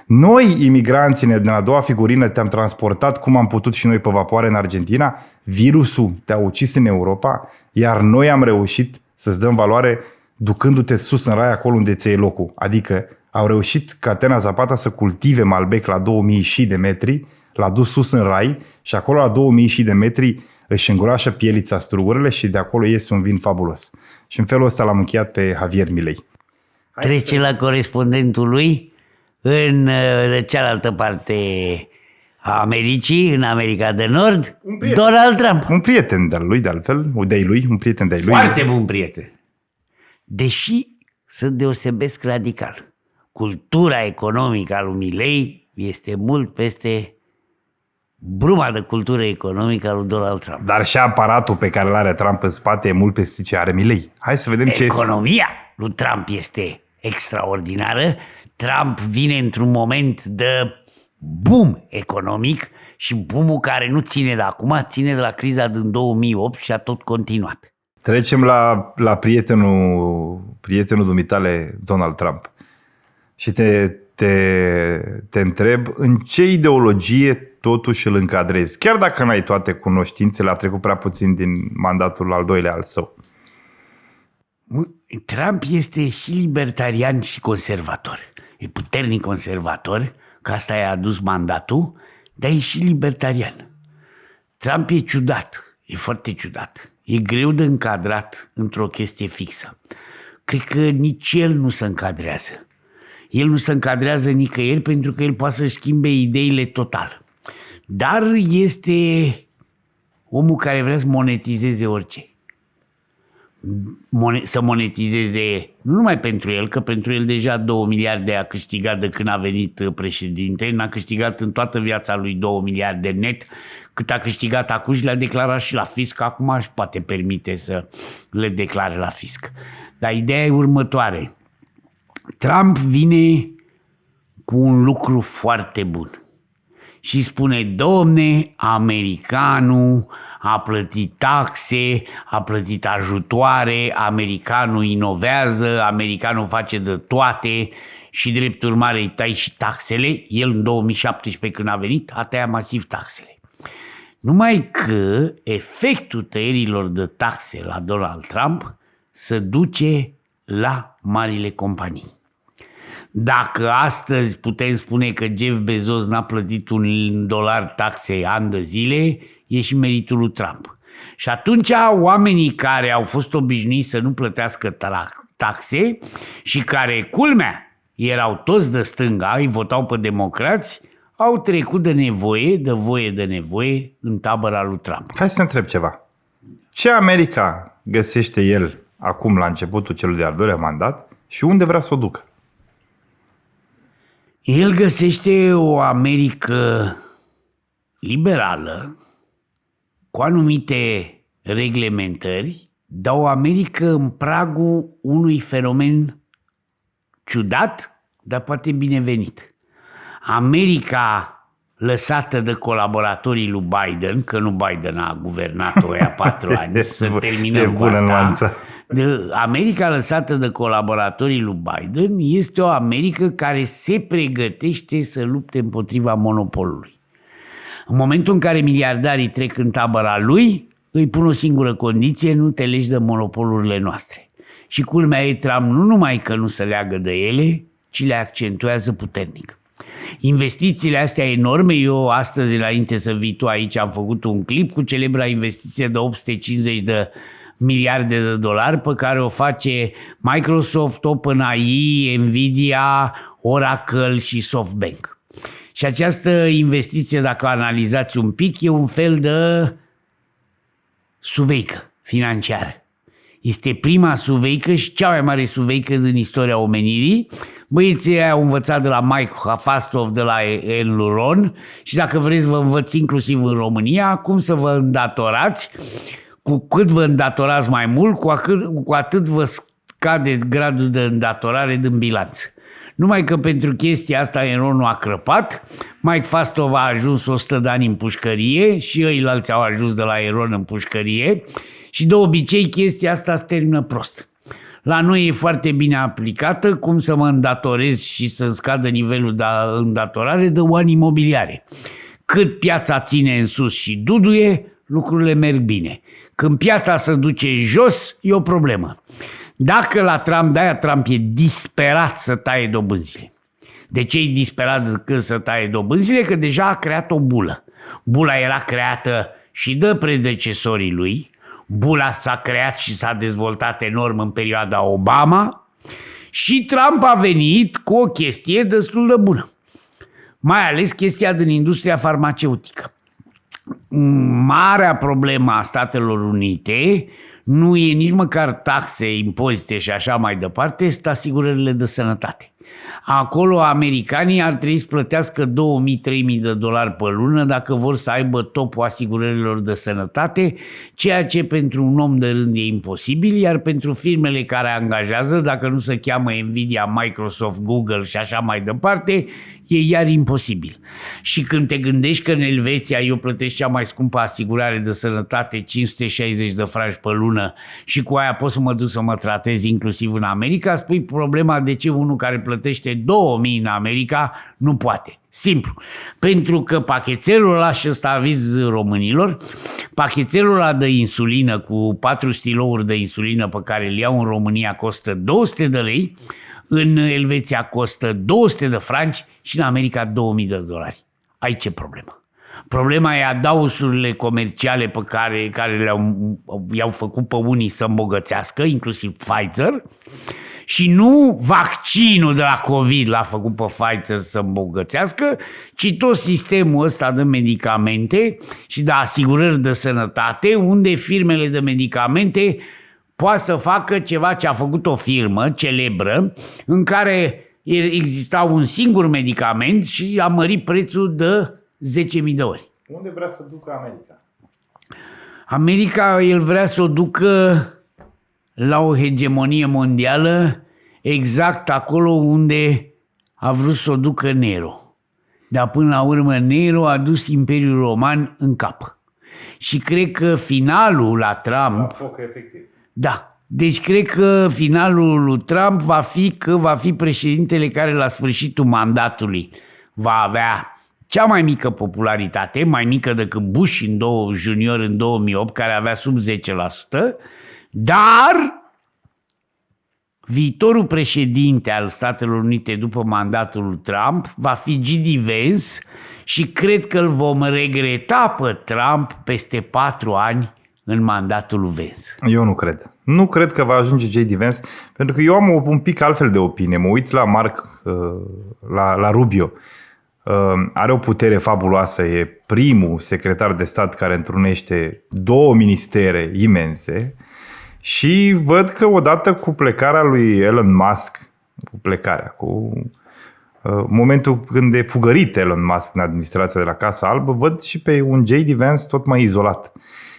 noi, imigranții din a doua figurină, te-am transportat cum am putut și noi pe vapoare în Argentina, virusul te-a ucis în Europa, iar noi am reușit să-ți dăm valoare ducându-te sus în rai acolo unde ți-e locul. Adică au reușit Catena Zapata să cultive Malbec la 2000 și de metri, l-a dus sus în rai și acolo la 2000 și de metri își îngroașă pielița strugurile și de acolo iese un vin fabulos. Și în felul ăsta l-am încheiat pe Javier Milei. Trece la corespondentul lui în cealaltă parte a Americii, în America de Nord, Donald Trump. Un prieten de-al lui, de altfel, un prieten de-al lui. Foarte bun prieten. Deși se deosebesc radical. Cultura economică a lui Milei este mult peste bruma de cultură economică a lui Donald Trump. Dar și aparatul pe care l-are Trump în spate e mult peste ce are Milei. Hai să vedem ce este. Economia lui Trump este extraordinară. Trump vine într-un moment de boom economic și boom-ul care nu ține de acum, ține de la criza din 2008 și a tot continuat. Trecem la prietenul dumitale, Donald Trump. Și te te întreb în ce ideologie totuși îl încadrezi. Chiar dacă n-ai toate cunoștințele, a trecut prea puțin din mandatul al doilea al său. Trump este și libertarian și conservator. E puternic conservator, că asta i-a adus mandatul, dar e și libertarian. Trump e ciudat, e foarte ciudat. E greu de încadrat într-o chestie fixă. Cred că nici el nu se încadrează. El nu se încadrează nicăieri pentru că el poate să schimbe ideile total. Dar este omul care vrea să monetizeze orice. Să monetizeze nu numai pentru el, că pentru el deja 2 miliarde a câștigat de când a venit președinte, n-a câștigat în toată viața lui 2 miliarde net, cât a câștigat acum și le-a declarat și la fisc, acum își poate permite să le declare la fisc. Dar ideea e următoare. Trump vine cu un lucru foarte bun și spune, domne, americanul a plătit taxe, a plătit ajutoare, americanul inovează, americanul face de toate și drept urmare îi tai și taxele. El în 2017 când a venit a tăiat masiv taxele. Numai că efectul tăierilor de taxe la Donald Trump se duce la marile companii. Dacă astăzi putem spune că Jeff Bezos n-a plătit $1 taxe ani de zile, e și meritul lui Trump. Și atunci oamenii care au fost obișnuiți să nu plătească taxe și care, culmea, erau toți de stânga, îi votau pe democrați, au trecut de nevoie în tabăra lui Trump. Hai să întreb ceva. Ce America găsește el acum la începutul celui de-al doilea mandat și unde vrea să o ducă? El găsește o Americă liberală, cu anumite reglementări, dar o Americă în pragul unui fenomen ciudat, dar poate binevenit. America lăsată de colaboratorii lui Biden, că nu Biden a guvernat-o aia 4 ani, să terminăm cu asta. America lăsată de colaboratorii lui Biden este o Americă care se pregătește să lupte împotriva monopolului. În momentul în care miliardarii trec în tabăra lui, îi pun o singură condiție, nu te legi de monopolurile noastre. Și culmea e, Trump nu numai că nu se leagă de ele, ci le accentuează puternic. Investițiile astea enorme, eu astăzi, înainte să vii tu aici, am făcut un clip cu celebra investiție de 850 de miliarde de dolari pe care o face Microsoft, OpenAI, Nvidia, Oracle și SoftBank. Și această investiție, dacă o analizați un pic, e un fel de suveică financiară. Este prima suveică și cea mai mare suveică din istoria omenirii. Băieții au învățat de la Mike Fastov, de la Enluron și dacă vreți vă învăț inclusiv în România cum să vă îndatorați. Cu cât vă îndatorați mai mult, cu atât vă scade gradul de îndatorare din bilanț. Numai că pentru chestia asta Enronul a crăpat, Mike Fastov a ajuns 100 de ani în pușcărie și ăilalți au ajuns de la Enron în pușcărie și de obicei chestia asta se termină prost. La noi e foarte bine aplicată cum să mă îndatorez și să scadă nivelul de îndatorare de bani imobiliare. Cât piața ține în sus și duduie, lucrurile merg bine. Când piața se duce jos, e o problemă. Dacă la Trump, de-aia Trump e disperat să taie dobânzile. De ce e disperat când să taie dobânzile? Că deja a creat o bulă. Bula era creată și de predecesorii lui. Bula s-a creat și s-a dezvoltat enorm în perioada Obama și Trump a venit cu o chestie destul de bună. Mai ales chestia din industria farmaceutică. Marea problemă a Statelor Unite nu e nici măcar taxe, impozite și așa mai departe, sunt asigurările de sănătate. Acolo americanii ar trebui să plătească $2.000-3.000 pe lună dacă vor să aibă topul asigurărilor de sănătate, ceea ce pentru un om de rând e imposibil, iar pentru firmele care angajează, dacă nu se cheamă Nvidia, Microsoft, Google și așa mai departe, e iar imposibil. Și când te gândești că în Elveția eu plătesc cea mai scumpă asigurare de sănătate, 560 de franci pe lună și cu aia pot să mă duc să mă tratez inclusiv în America, spui problema de ce unul care plătește plătește 2000 în America, nu poate. Simplu. Pentru că pachetelul ăla, și ăsta aviz românilor, pachetelul ăla de insulină cu 4 stilouri de insulină pe care îl iau în România costă 200 de lei, în Elveția costă 200 de franci și în America 2000 de dolari. Aici e problema. Problema e adausurile comerciale pe care i-au făcut pe unii să îmbogățească, inclusiv Pfizer, și nu vaccinul de la COVID l-a făcut pe Pfizer să îmbogățească, ci tot sistemul ăsta de medicamente și de asigurări de sănătate, unde firmele de medicamente poate să facă ceva ce a făcut o firmă celebră, în care exista un singur medicament și a mărit prețul de 10.000 de ori. Unde vrea să ducă America? America, el vrea să o ducă la o hegemonie mondială, exact acolo unde a vrut să o ducă Nero. Dar până la urmă Nero a dus Imperiul Roman în cap. Și cred că finalul la Trump... La foc, efectiv. Da. Deci cred că finalul lui Trump va fi că va fi președintele care la sfârșitul mandatului va avea cea mai mică popularitate, mai mică decât Bush junior în 2008, care avea sub 10%, dar viitorul președinte al Statelor Unite după mandatul lui Trump va fi J.D. Vance și cred că îl vom regreta pe Trump peste 4 ani în mandatul lui Vance. Eu nu cred. Nu cred că va ajunge J.D. Vance, pentru că eu am un pic altfel de opinie. Mă uit la la Rubio. Are o putere fabuloasă, e primul secretar de stat care întrunește 2 ministere imense și văd că odată cu plecarea lui Elon Musk, cu momentul când e fugărit Elon Musk în administrația de la Casa Albă, văd și pe un J.D. Vance tot mai izolat.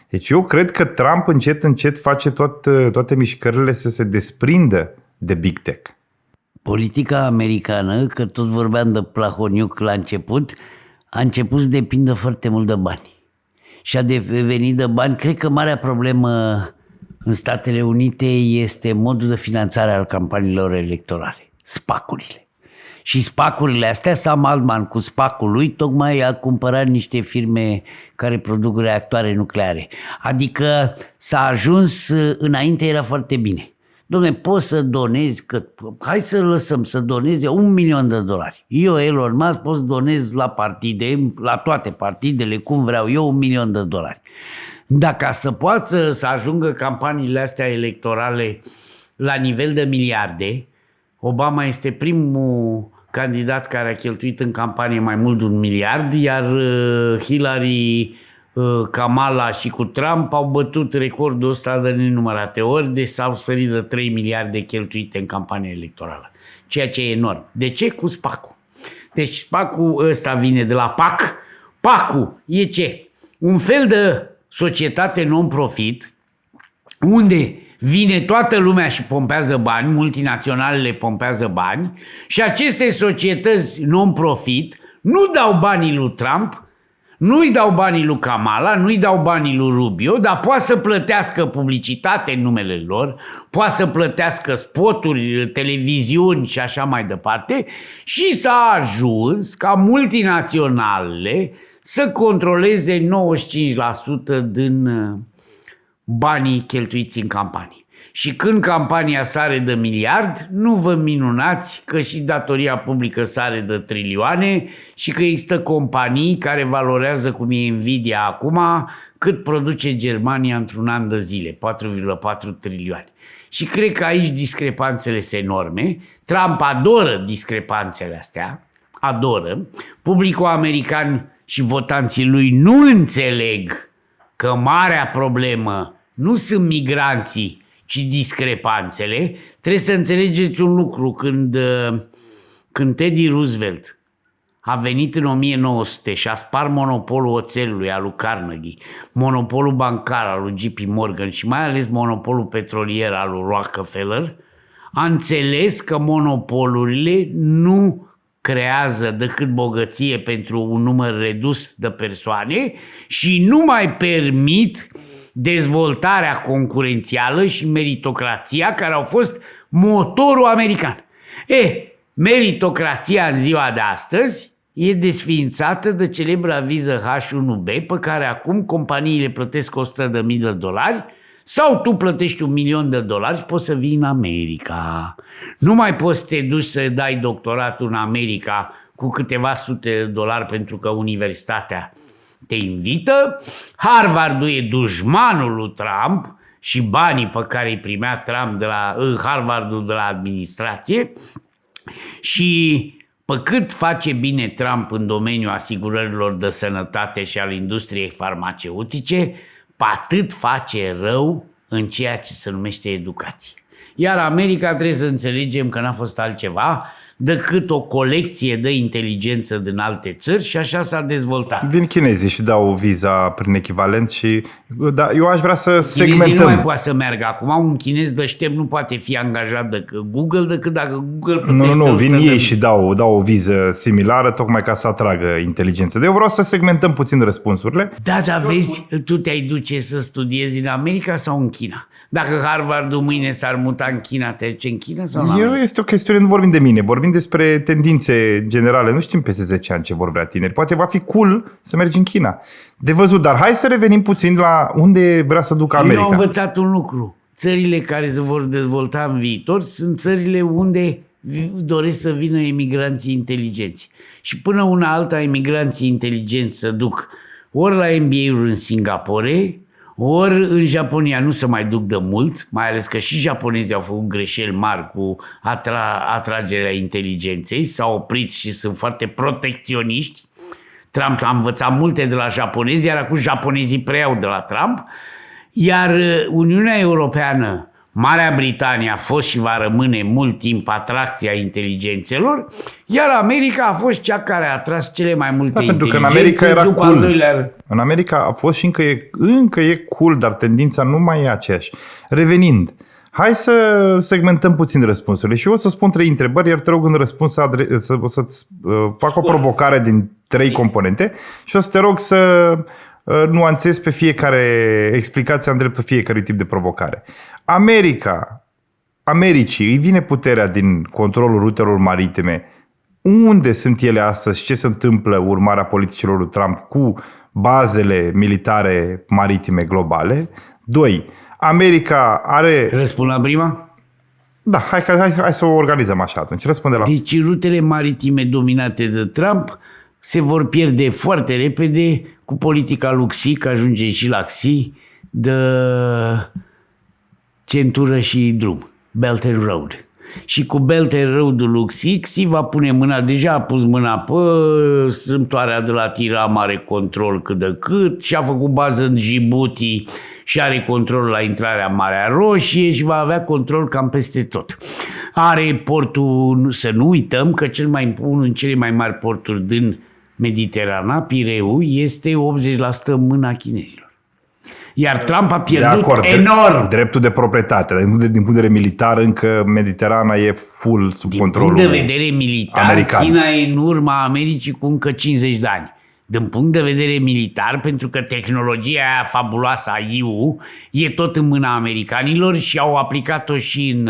Deci eu cred că Trump încet face toate mișcările să se desprindă de Big Tech. Politica americană, că tot vorbeam de Plahoniuc la început, a început să depindă foarte mult de bani. Și a devenit de bani. Cred că marea problemă în Statele Unite este modul de finanțare al campaniilor electorale, SPAC-urile. Și SPAC-urile astea, Sam Altman cu SPAC-ul lui tocmai a cumpărat niște firme care produc reactoare nucleare. Adică s-a ajuns, înainte era foarte bine. Dom'le, poți să donezi, hai să lăsăm să doneze $1.000.000. Eu, Elon Musk, pot să donez la partide, la toate partidele, cum vreau eu, $1.000.000. Dacă să poată să ajungă campaniile astea electorale la nivel de miliarde, Obama este primul candidat care a cheltuit în campanie mai mult de $1 miliard, iar Hillary, Kamala și cu Trump au bătut recordul ăsta de nenumărate ori, deci s-au sărit de 3 miliarde cheltuite în campanie electorală, ceea ce e enorm. De ce? Cu SPAC-ul. Deci SPAC-ul ăsta vine de la PAC. PAC-ul e ce? Un fel de societate non-profit unde vine toată lumea și pompează bani, multinaționalele pompează bani și aceste societăți non-profit nu dau banii lui Trump, nu-i dau banii lui Kamala, nu-i dau banii lui Rubio, dar poate să plătească publicitate în numele lor, poate să plătească spoturi, televiziuni și așa mai departe și s-a ajuns ca multinaționalele să controleze 95% din banii cheltuiți în campanie. Și când campania sare de miliard, nu vă minunați că și datoria publică sare de trilioane și că există companii care valorează, cum e Nvidia acum, cât produce Germania într-un an de zile, 4,4 trilioane. Și cred că aici discrepanțele sunt enorme. Trump adoră discrepanțele astea, adoră. Publicul american și votanții lui nu înțeleg că marea problemă nu sunt migranții, ci discrepanțele. Trebuie să înțelegeți un lucru. Când Teddy Roosevelt a venit în 1900 și a spart monopolul oțelului al lui Carnegie, monopolul bancar al lui J.P. Morgan și mai ales monopolul petrolier al lui Rockefeller, a înțeles că monopolurile nu creează decât bogăție pentru un număr redus de persoane și nu mai permit dezvoltarea concurențială și meritocrația care au fost motorul american. meritocrația în ziua de astăzi e desființată de celebra viză H1B pe care acum companiile plătesc $100.000 sau tu plătești $1.000.000 și poți să vii în America. Nu mai poți să te duci să dai doctoratul în America cu câteva $100 pentru că universitatea te invită. Harvardul e dușmanul lui Trump și banii pe care îi primea Trump de la Harvardul de la administrație. Și pe cât face bine Trump în domeniul asigurărilor de sănătate și al industriei farmaceutice, pe atât face rău în ceea ce se numește educație. Iar America trebuie să înțelegem că n-a fost altceva decât o colecție de inteligență din alte țări și așa s-a dezvoltat. Vin chinezii și dau viza prin echivalent și eu aș vrea să Chinezii segmentăm. nu mai poate să meargă. Acum un chinez deștept nu poate fi angajat de Google decât dacă Google plătește. Nu, vin ei și dau o viză similară tocmai ca să atragă inteligență. Eu vreau să segmentăm puțin răspunsurile. Da, dar vezi, tu te-ai duce să studiezi în America sau în China? Dacă Harvardul mâine s-ar muta în China, te duce în China sau în America? Este o chestiune, nu vorbim de mine, vorbim despre tendințe generale. Nu știm peste 10 ani ce vor vrea tineri. Poate va fi cool să mergi în China. De văzut, dar hai să revenim puțin la unde vrea să ducă America. Eu am învățat un lucru. Țările care se vor dezvolta în viitor sunt țările unde doresc să vină emigranții inteligenți. Și până una alta, emigranții inteligenți se duc ori la MBA-uri în Singapore, ori în Japonia. Nu se mai duc de mult, mai ales că și japonezii au făcut greșeli mari cu atragerea inteligenței, s-au oprit și sunt foarte protecționiști. Trump a învățat multe de la japonezi, iar acum japonezii preiau de la Trump. Iar Uniunea Europeană, Marea Britanie a fost și va rămâne mult timp atracția inteligențelor, iar America a fost cea care a atras cele mai multe pentru că în inteligențe America era după cool. al doilea. În America a fost și încă e cool, dar tendința nu mai e aceeași. Revenind, hai să segmentăm puțin răspunsurile și eu o să spun 3 întrebări, iar te rog în răspuns să-ți fac o provocare din 3 componente și o să te rog să nuanțezi pe fiecare explicație în dreptul fiecărui tip de provocare. Americii îi vine puterea din controlul rutelor maritime. Unde sunt ele astăzi? Ce se întâmplă urmarea politicilor lui Trump cu bazele militare maritime globale? 2. America are... Răspund la prima? Da, hai să o organizăm așa atunci. Răspunde la... Deci rutele maritime dominate de Trump se vor pierde foarte repede cu politica lui Xi, că ajunge și la Xi, de centură și drum, Belt and Road. Și cu Belt and Road-ul lui Xi, Xi va pune mâna, deja a pus mâna pe strâmtoarea de la Tiram, are control cât de cât, și a făcut bază în Djibouti și are control la intrarea în Marea Roșie și va avea control cam peste tot. Are portul, să nu uităm că unul din cele mai mari porturi din Mediterana, Pireu, este 80% în mâna chinezilor. Iar Trump a pierdut enorm. Dreptul de proprietate. Din punct de vedere militar, încă Mediterana e full sub controlul Din punct de vedere militar, american. China e în urma Americii cu încă 50 de ani. Din punct de vedere militar, pentru că tehnologia aia fabuloasă a EU e tot în mâna americanilor și au aplicat-o și în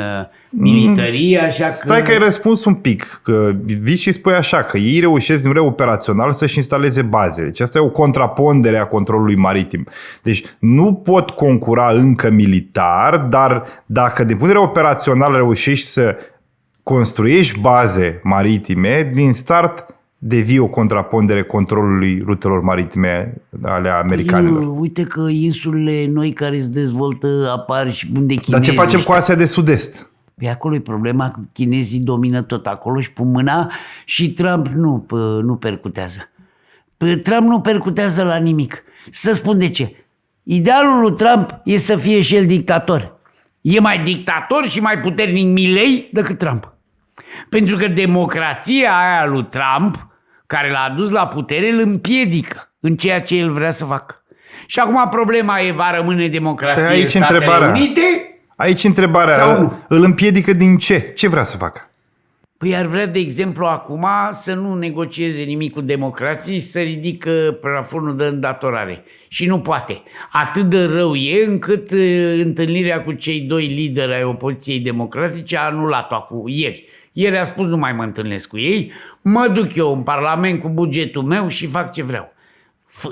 militarie, așa că... Stai că ai răspuns un pic, că vii și spui așa, că ei reușesc din operațional să-și instaleze baze. Deci asta e o contrapondere a controlului maritim. Deci nu pot concura încă militar, dar dacă din punct de vedere operațional reușești să construiești baze maritime, din start devii o contrapondere controlului rutelor maritime ale americanilor. Uite că insulele noi care se dezvoltă apar și unde chinezii. Dar ce facem cu Asia de Sud-Est? Pe acolo e problema, că chinezii domină tot acolo și pun mâna și Trump nu percutează. Trump nu percutează la nimic. Să spun de ce. Idealul lui Trump e să fie și el dictator. E mai dictator și mai puternic Milei decât Trump. Pentru că democrația aia lui Trump, care l-a adus la putere, îl împiedică în ceea ce el vrea să facă. Și acum problema e, va rămâne democrație în Statele Unite? Aici întrebarea, îl împiedică din ce? Ce vrea să facă? Păi ar vrea, de exemplu, acum să nu negocieze nimic cu democrații și să ridică plafonul de îndatorare. Și nu poate. Atât de rău e încât întâlnirea cu cei doi lideri ai opoziției democratice a anulat-o acum, ieri. Ieri a spus nu mai mă întâlnesc cu ei, mă duc eu în Parlament cu bugetul meu și fac ce vreau.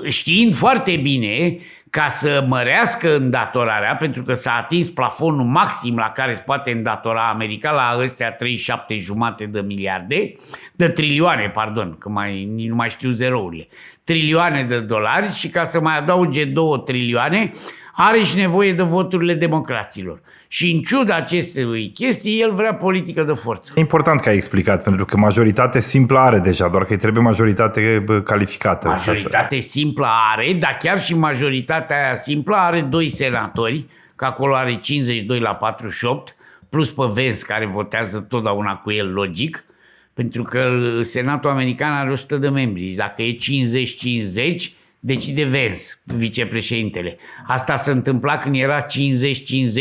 Știind foarte bine ca să mărească îndatorarea, pentru că s-a atins plafonul maxim la care se poate îndatora America, la ăstea 37,5 de miliarde, de trilioane, pardon, că nu mai știu zerourile, trilioane de dolari, și ca să mai adauge 2 trilioane, are și nevoie de voturile democraților. Și în ciuda acestei chestii, el vrea politică de forță. E important că ai explicat, pentru că majoritate simplă are deja, doar că îi trebuie majoritate calificată. Majoritate simplă are, dar chiar și majoritatea aia simplă are 2 senatori, că acolo are 52 la 48, plus pe Vance, care votează totdeauna cu el, logic, pentru că Senatul American are 100 de membri. Dacă e 50-50, decide Vance, vicepreședintele. Asta se întâmpla când era 50-50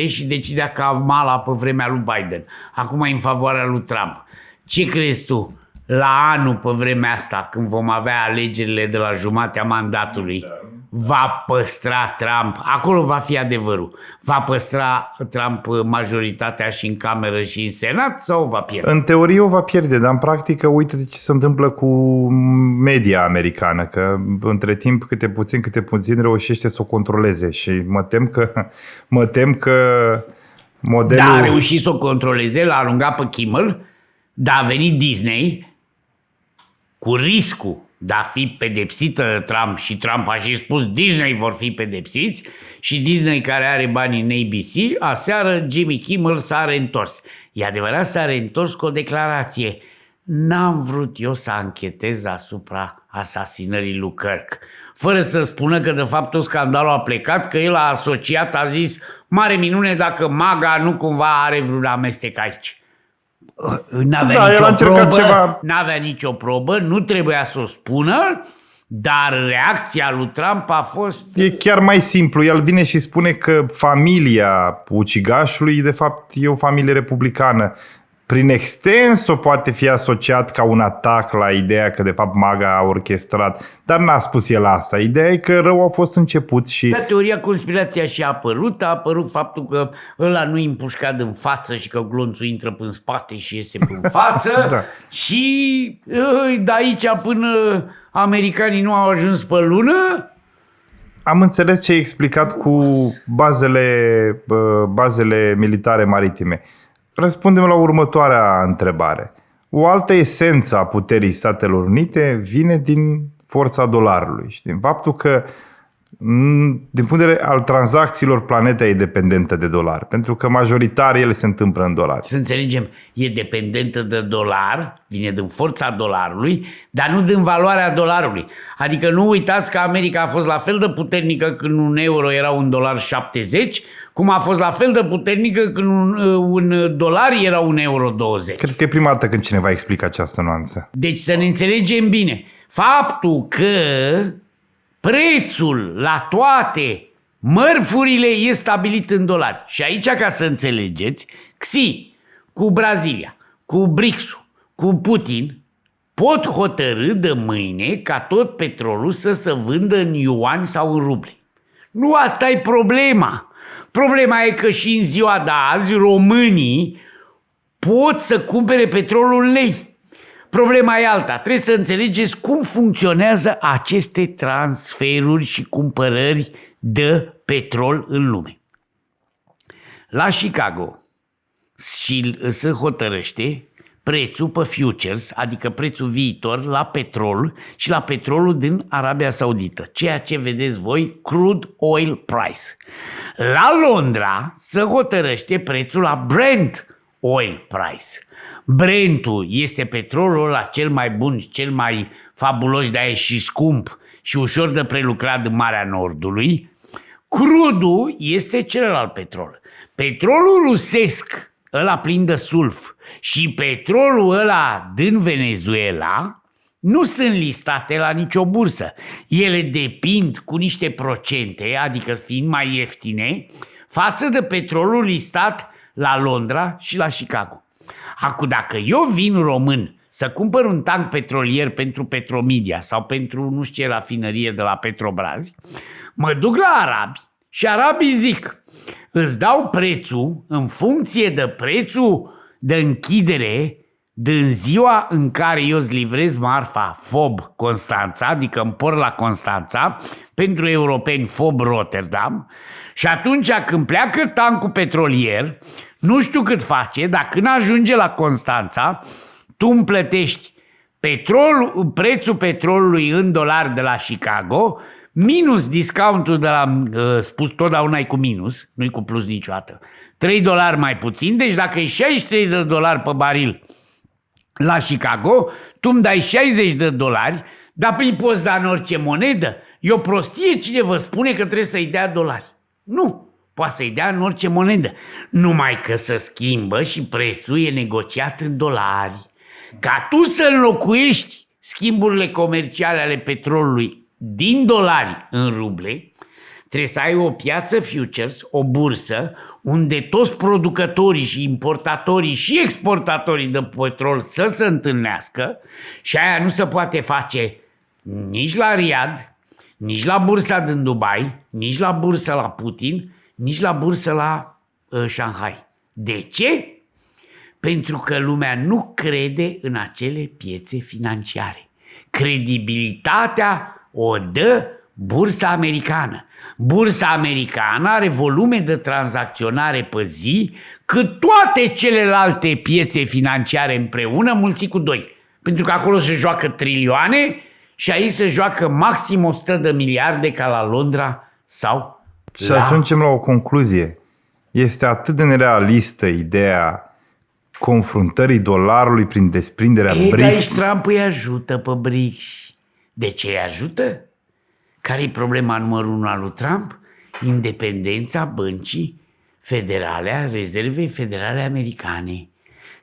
și decidea Kamala pe vremea lui Biden. Acum e în favoarea lui Trump. Ce crezi tu? La anul, pe vremea asta, când vom avea alegerile de la jumatea mandatului, va păstra Trump, acolo va fi adevărul, va păstra Trump majoritatea și în Cameră și în Senat sau va pierde? În teorie o va pierde, dar în practică uite ce se întâmplă cu media americană, că între timp câte puțin reușește să o controleze și mă tem că modelul... Da, a reușit să o controleze, l-a alungat pe Kimmel, dar a venit Disney cu riscul de a fi pedepsită Trump și Trump a și spus Disney vor fi pedepsiți și Disney, care are bani în ABC, aseară Jimmy Kimmel s-a reîntors. E adevărat, s-a reîntors cu o declarație. N-am vrut eu să anchetez asupra asasinării lui Kirk. Fără să spună că de fapt tot scandalul a plecat, că el a asociat, a zis mare minune dacă MAGA nu cumva are vreun amestec aici. N-avea nicio probă, nu trebuia să o spună, dar reacția lui Trump a fost... E chiar mai simplu, el vine și spune că familia ucigașului de fapt e o familie republicană. Prin extens o poate fi asociat ca un atac la ideea că de fapt MAGA a orchestrat, dar n-a spus el asta. Ideea e că rău a fost început și... Dar teoria conspirației și a apărut faptul că ăla nu e împușcat în față și că glonțul intră în spate și iese în față da. Și de aici până americanii nu au ajuns pe lună. Am înțeles ce ai explicat cu bazele militare maritime. Răspundem la următoarea întrebare. O altă esență a puterii Statelor Unite vine din forța dolarului și din faptul că, din punct de vedere al tranzacțiilor, planeta e dependentă de dolar, pentru că majoritar ele se întâmplă în dolari. Să înțelegem, e dependentă de dolar, vine din forța dolarului, dar nu din valoarea dolarului. Adică nu uitați că America a fost la fel de puternică când un euro era $1,70, cum a fost la fel de puternică când un dolar era €1,20. Cred că e prima dată când cineva explică această nuanță. Deci să ne înțelegem bine. Faptul că prețul la toate mărfurile e stabilit în dolari. Și aici, ca să înțelegeți, Xi cu Brazilia, cu BRICS-ul, cu Putin pot hotărâ de mâine ca tot petrolul să se vândă în yuan sau în ruble. Nu asta e problema. Problema e că și în ziua de azi românii pot să cumpere petrolul în lei. Problema e alta. Trebuie să înțelegeți cum funcționează aceste transferuri și cumpărări de petrol în lume. La Chicago se hotărăște prețul pe futures, adică prețul viitor la petrol și la petrolul din Arabia Saudită, ceea ce vedeți voi, crude oil price. La Londra se hotărăște prețul la Brent oil price. Brentul este petrolul ăla cel mai bun, cel mai fabulos, de-aia și scump și ușor de prelucrat în Marea Nordului. Crudul este celălalt petrol. Petrolul rusesc, ăla plin de sulf, și petrolul ăla din Venezuela nu sunt listate la nicio bursă. Ele depind cu niște procente, adică fiind mai ieftine, față de petrolul listat la Londra și la Chicago. Acum, dacă eu vin român să cumpăr un tank petrolier pentru Petromedia sau pentru nu știu ce rafinărie de la Petrobrazi, mă duc la arabi și arabii zic, îți dau prețul în funcție de prețul de închidere din ziua în care eu îți livrez marfa FOB Constanța, adică în port la Constanța, pentru europeni FOB Rotterdam, și atunci când pleacă tancul petrolier, nu știu cât face, dar când ajunge la Constanța, tu îmi plătești prețul petrolului în dolari de la Chicago, minus discountul de la, spus totdeauna e cu minus, nu e cu plus niciodată, $3 mai puțin, deci dacă e $63 pe baril la Chicago, tu îmi dai $60, dar îi poți da în orice monedă. E o prostie cine vă spune că trebuie să-i dea dolari. Nu, poate să-i dea în orice monedă. Numai că se schimbă și prețul e negociat în dolari. Ca tu să înlocuiești schimburile comerciale ale petrolului din dolari în ruble, trebuie să ai o piață futures, o bursă, unde toți producătorii și importatorii și exportatorii de petrol să se întâlnească și aia nu se poate face nici la Riyadh, nici la bursa din Dubai, nici la bursa la Putin, nici la bursa la Shanghai. De ce? Pentru că lumea nu crede în acele piețe financiare. Credibilitatea o dă bursa americană. Bursa americană are volume de tranzacționare pe zi cât toate celelalte piețe financiare împreună mulțit cu 2. Pentru că acolo se joacă trilioane și aici se joacă maxim 100 de miliarde ca la Londra sau și ajungem la o concluzie. Este atât de nerealistă ideea confruntării dolarului prin desprinderea BRICS. Aici Trump îi ajută pe BRICS. De ce îi ajută? Care e problema numărul 1 al lui Trump? Independența băncii federale, a rezervei federale americane.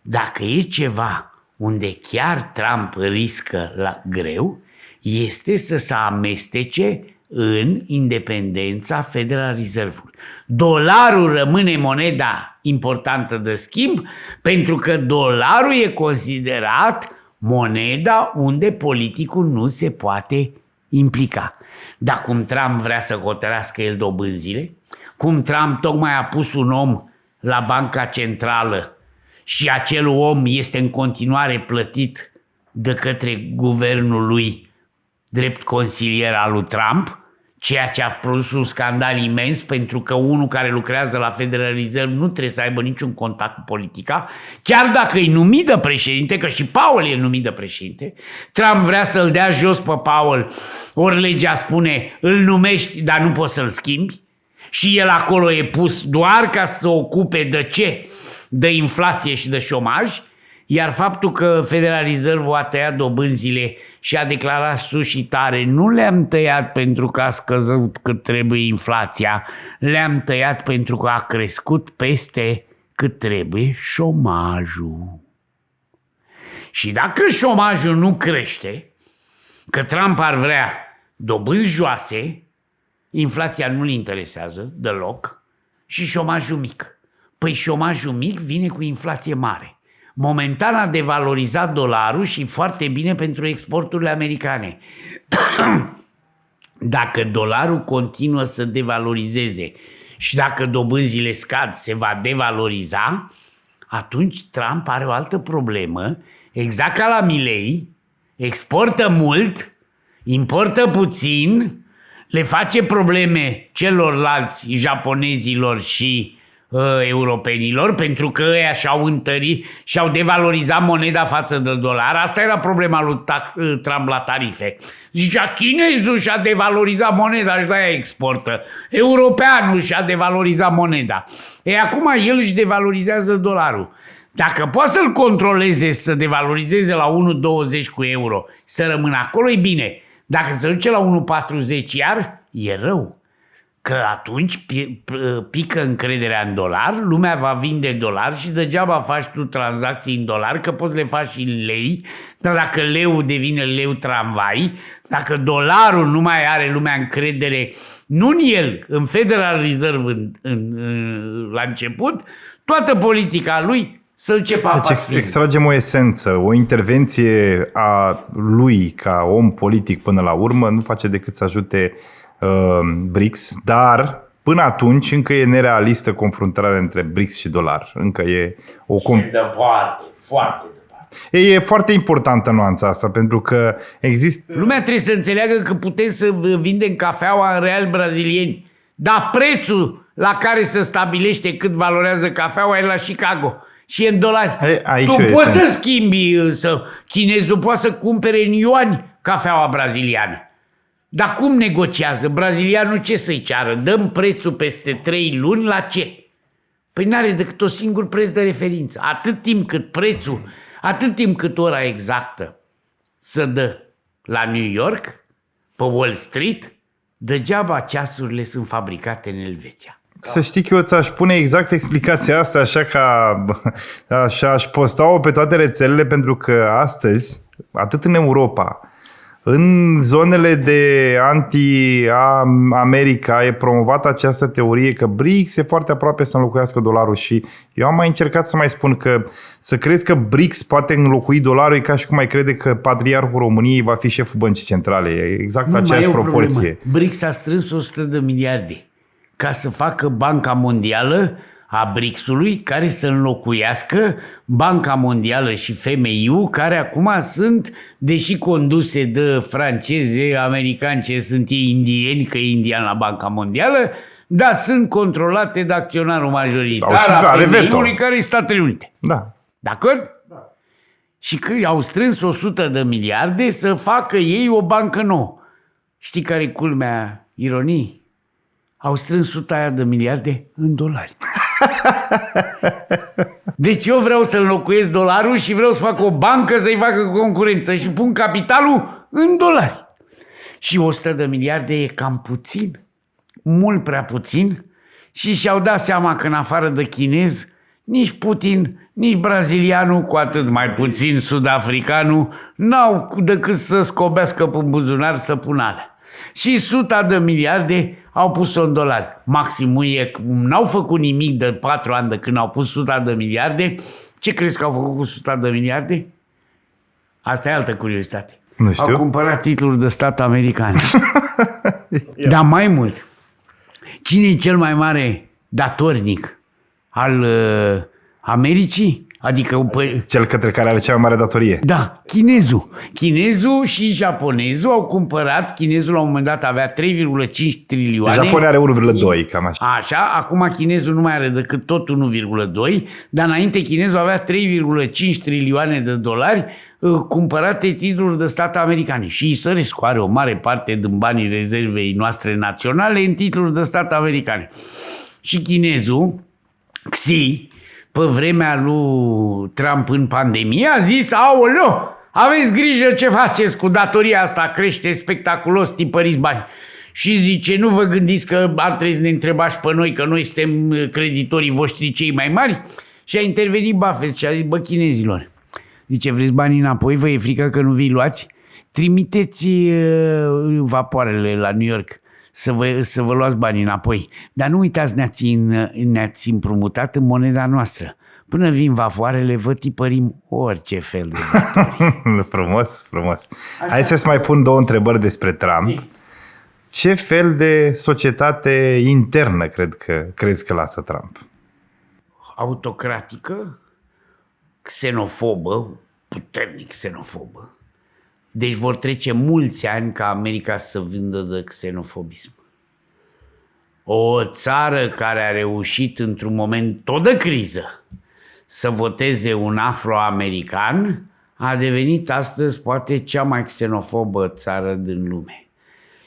Dacă e ceva unde chiar Trump riscă la greu, este să se amestece în independența Federal Reserve-ului. Dolarul rămâne moneda importantă de schimb pentru că dolarul e considerat moneda unde politicul nu se poate implica. Dar cum Trump vrea să hotărească el dobânzile, cum Trump tocmai a pus un om la Banca Centrală și acel om este în continuare plătit de către guvernul lui drept consilier al lui Trump, ceea ce a produs un scandal imens pentru că unul care lucrează la Federal Reserve nu trebuie să aibă niciun contact cu politica, chiar dacă e numit de președinte, că și Powell e numit de președinte. Trump vrea să-l dea jos pe Powell, ori legea spune îl numești, dar nu poți să-l schimbi și el acolo e pus doar ca să se ocupe de ce? De inflație și de șomaj. Iar faptul că Federal Reserve a tăiat dobânzile și a declarat sus și tare, nu le-am tăiat pentru că a scăzut cât trebuie inflația, le-am tăiat pentru că a crescut peste cât trebuie șomajul. Și dacă șomajul nu crește, că Trump ar vrea dobânzi joase, inflația nu-l interesează deloc și șomajul mic. Păi șomajul mic vine cu inflație mare. Momentan a devalorizat dolarul și foarte bine pentru exporturile americane. Dacă dolarul continuă să devalorizeze și dacă dobânzile scad, se va devaloriza, atunci Trump are o altă problemă, exact ca la Milei, exportă mult, importă puțin, le face probleme celorlalți japonezilor și europenilor, pentru că ăia și-au întărit și-au devalorizat moneda față de dolar. Asta era problema lui Trump la tarife. Zicea, chinezul și-a devalorizat moneda și de-aia exportă. Europeanul și-a devalorizat moneda. Acum el își devalorizează dolarul. Dacă poate să-l controleze, să devalorizeze la 1,20 cu euro, să rămână acolo, e bine. Dacă se duce la 1,40 iar, e rău. Că atunci pică încrederea în dolar, lumea va vinde dolari și degeaba faci tu tranzacții în dolari, că poți le faci și în lei, dar dacă leul devine leu tramvai, dacă dolarul nu mai are lumea încredere, nu în el, în Federal Reserve la început, toată politica lui să duce pe apa Deci extragem o esență, o intervenție a lui ca om politic până la urmă nu face decât să ajute BRICS, dar până atunci încă e nerealistă confruntarea între BRICS și dolar. Încă e o... foarte. E foarte importantă nuanța asta, pentru că există... Lumea trebuie să înțeleagă că putem să vindem cafeaua în real brazilieni, dar prețul la care se stabilește cât valorează cafeaua e la Chicago și e în dolari. Tu poți să schimbi, chinezul poate să cumpere în yuani cafeaua braziliană. Dar cum negociază? Brazilianul ce să-i ceară? Dăm prețul peste 3 luni la ce? Păi n-are decât un singur preț de referință. Atât timp cât ora exactă să dă la New York, pe Wall Street, degeaba ceasurile sunt fabricate în Elveția. Să știi că eu ți-aș pune exact explicația asta așa aș posta-o pe toate rețelele, pentru că astăzi, atât în Europa, în zonele de anti-America e promovată această teorie că BRICS e foarte aproape să înlocuiască dolarul și eu am mai încercat să mai spun că să crezi că BRICS poate înlocui dolarul e ca și cum ai crede că Patriarhul României va fi șeful Băncii Centrale. E exact aceeași proporție. Problemă. BRICS a strâns 100 de miliarde ca să facă Banca Mondială a BRICS-ului, care să înlocuiască Banca Mondială și FMI-ul, care acum sunt, deși conduse de franceze, americani, ce sunt ei indieni, că e indian la Banca Mondială, dar sunt controlate de acționarul majoritar a FMI-ului, care e Statele Unite. Da. De acord? Da. Și că au strâns 100 de miliarde să facă ei o bancă nouă. Știi care e culmea ironii? Au strâns 100 de miliarde în dolari. Deci eu vreau să înlocuiesc dolarul și vreau să fac o bancă să-i facă concurență și pun capitalul în dolari. Și 100 de miliarde e cam puțin, mult prea puțin, și și-au dat seama că în afară de chinez, nici Putin, nici brazilianul, cu atât mai puțin sud-africanul, n-au decât să scobească pe buzunar să pună alea. Și 100 de miliarde au pus-o în dolari. Maximul e, n-au făcut nimic de 4 ani de când au pus 100 de miliarde. Ce crezi că au făcut cu 100 de miliarde? Asta e altă curiozitate. Nu știu. Au cumpărat titluri de stat americane. Dar mai mult, cine e cel mai mare datornic al Americii? Adică... Cel către care are cea mai mare datorie. Da, chinezul. Chinezul și japonezul au cumpărat, chinezul la un moment dat avea 3,5 trilioane. Japonia are 1,2, cam așa. Așa, acum chinezul nu mai are decât tot 1,2, dar înainte chinezul avea 3,5 trilioane de dolari cumpărate titluri de stat americane. Și Isărescu are o mare parte din banii rezervei noastre naționale în titluri de stat americane. Și chinezul, Xi, pe vremea lui Trump în pandemie, a zis: aoleo, aveți grijă ce faceți cu datoria asta, crește spectaculos, tipăriți bani. Și zice: nu vă gândiți că ar trebui să ne întrebați pe noi, că noi suntem creditorii voștri cei mai mari? Și a intervenit Buffett și a zis: bă, chinezilor, zice, vreți banii înapoi, vă e frică că nu vi luați? Trimiteți vapoarele la New York să vă luați banii înapoi. Dar nu uitați, ne-ați împrumutat în moneda noastră. Până vin vapoarele, vă tipărim orice fel de datorii. Frumos, frumos. Așa. Hai să-ți mai pun 2 întrebări despre Trump. Ce fel de societate internă crezi că lasă Trump? Autocratică, xenofobă, puternic xenofobă. Deci vor trece mulți ani ca America să vândă de xenofobism. O țară care a reușit într-un moment tot de criză să voteze un afroamerican a devenit astăzi poate cea mai xenofobă țară din lume.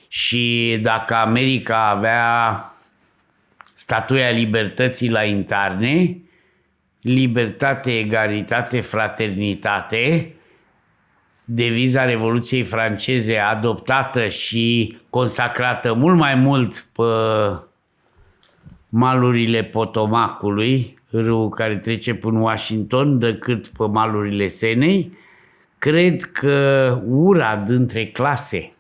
Și dacă America avea statuia libertății la interne, libertate, egalitate, fraternitate, deviza Revoluției franceze adoptată și consacrată mult mai mult pe malurile Potomacului, râul care trece până Washington, decât pe malurile Senei, cred că ura dintre clase,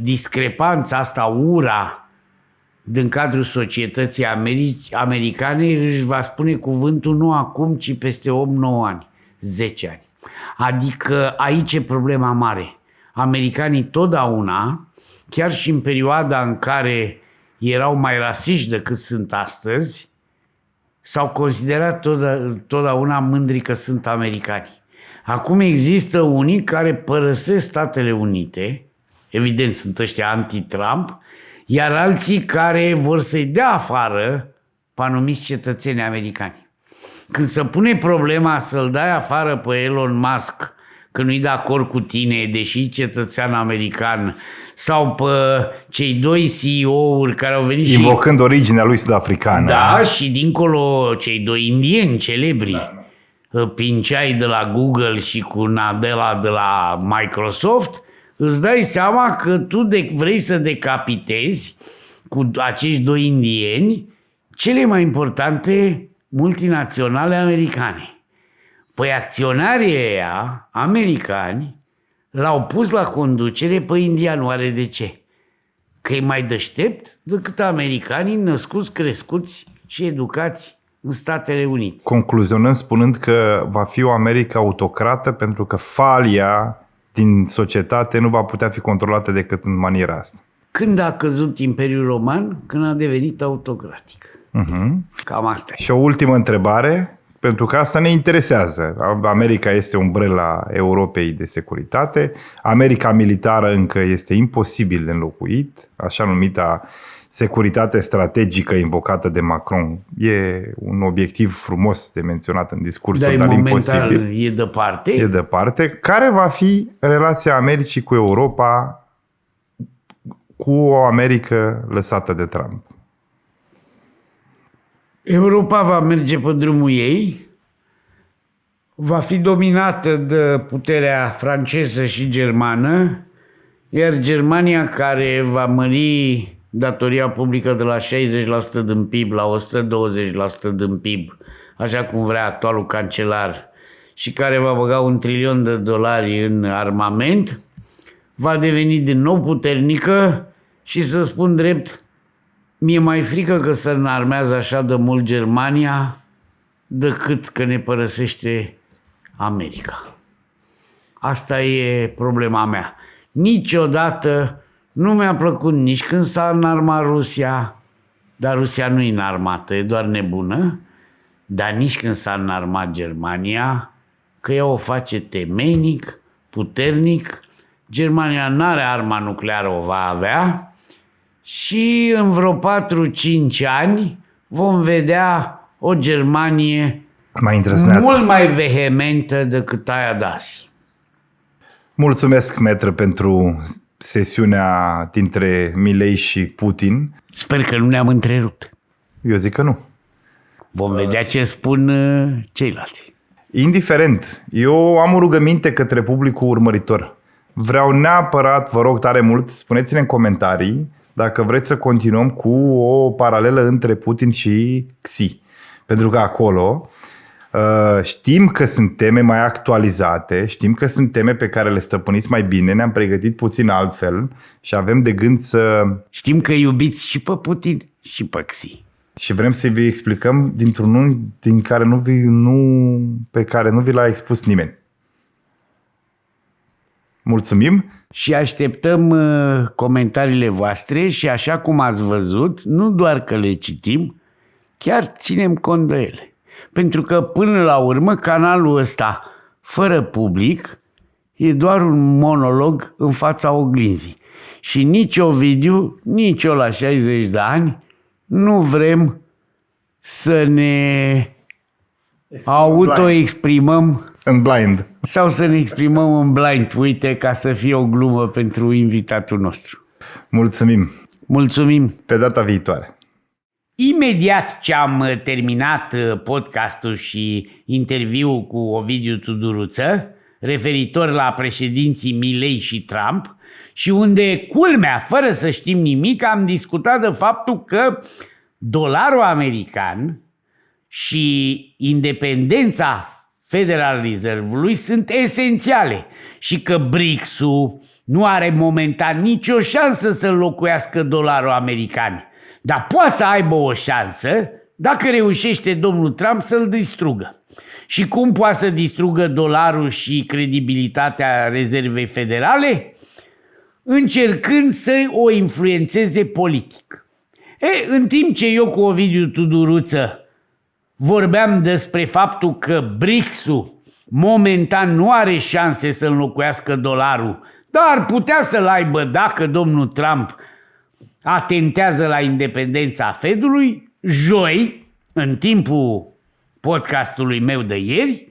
discrepanța asta, ura din cadrul societății americane își va spune cuvântul nu acum, ci peste 8-9 ani, 10 ani. Adică aici e problema mare. Americanii totdeauna, chiar și în perioada în care erau mai rasiști decât sunt astăzi, s-au considerat totdeauna mândri că sunt americani. Acum există unii care părăsesc Statele Unite, evident sunt ăștia anti-Trump, iar alții care vor să-i dea afară pe anumiți cetățeni americani. Când se pune problema să-l dai afară pe Elon Musk, că nu-i de acord cu tine, deși cetățean american, sau pe cei 2 CEO-uri care au venit invocând originea lui sud-africană. Da, și dincolo cei 2 indieni celebri, Pichai de la Google și cu Nadella de la Microsoft, îți dai seama că tu vrei să decapitezi cu acești 2 indieni cele mai importante multinaționale americane. Păi acționarii ăia americani l-au pus la conducere pe indian. Oare de ce? Că e mai deștept decât americanii născuți, crescuți și educați în Statele Unite. Concluzionăm spunând că va fi o America autocrată pentru că falia din societate nu va putea fi controlată decât în maniera asta. Când a căzut Imperiul Roman? Când a devenit autocratic. Cam asta e. Și o ultimă întrebare, pentru că asta ne interesează. America este umbrela Europei de securitate. America militară încă este imposibil de înlocuit, așa numita securitate strategică invocată de Macron. E un obiectiv frumos de menționat în discursul, dar imposibil. E departe. E departe. Care va fi relația Americii cu Europa, cu o Americă lăsată de Trump? Europa va merge pe drumul ei, va fi dominată de puterea franceză și germană, iar Germania, care va mări datoria publică de la 60% din PIB la 120% din PIB, așa cum vrea actualul cancelar, și care va băga $1 trilion în armament, va deveni din nou puternică și, să spun drept, mi-e mai frică că se înarmează așa de mult Germania decât că ne părăsește America. Asta e problema mea. Niciodată nu mi-a plăcut nici când s-a înarmat Rusia, dar Rusia nu e înarmată, e doar nebună, dar nici când s-a înarmat Germania, că ea o face temeinic, puternic. Germania n-are arma nucleară, o va avea, și în vreo 4-5 ani vom vedea o Germanie mult mai vehementă decât aia de azi. Mulțumesc, Metră, pentru sesiunea dintre Milei și Putin. Sper că nu ne-am întrerupt. Eu zic că nu. Vom vedea ce spun ceilalți. Indiferent, eu am o rugăminte către publicul urmăritor. Vreau neapărat, vă rog tare mult, spuneți-ne în comentarii dacă vreți să continuăm cu o paralelă între Putin și Xi. Pentru că acolo știm că sunt teme mai actualizate, știm că sunt teme pe care le stăpâniți mai bine, ne-am pregătit puțin altfel și avem de gând să... Știm că iubiți și pe Putin și pe Xi. Și vrem să vi explicăm dintr-un pe care nu vi l-a expus nimeni. Mulțumim! Și așteptăm comentariile voastre și, așa cum ați văzut, nu doar că le citim, chiar ținem cont de ele. Pentru că, până la urmă, canalul ăsta, fără public, e doar un monolog în fața oglinzii. Și nici Ovidiu, nici eu la 60 de ani, nu vrem să ne autoexprimăm în blind. Sau să ne exprimăm în blind. Uite, ca să fie o glumă pentru invitatul nostru. Mulțumim! Mulțumim! Pe data viitoare! Imediat ce am terminat podcastul și interviul cu Ovidiu Tuduruță, referitor la președinții Milei și Trump, și unde, culmea, fără să știm nimic, am discutat de faptul că dolarul american și independența Federal Reserve-ului sunt esențiale și că BRICS-ul nu are momentan nicio șansă să înlocuiască dolarul american. Dar poate să aibă o șansă dacă reușește domnul Trump să-l distrugă. Și cum poate să distrugă dolarul și credibilitatea rezervei federale? Încercând să o influențeze politic. În timp ce eu cu Ovidiu Tuduruță vorbeam despre faptul că BRICS-ul momentan nu are șanse să înlocuiască dolarul, dar ar putea să-l aibă dacă domnul Trump atentează la independența Fedului, joi, în timpul podcastului meu de ieri,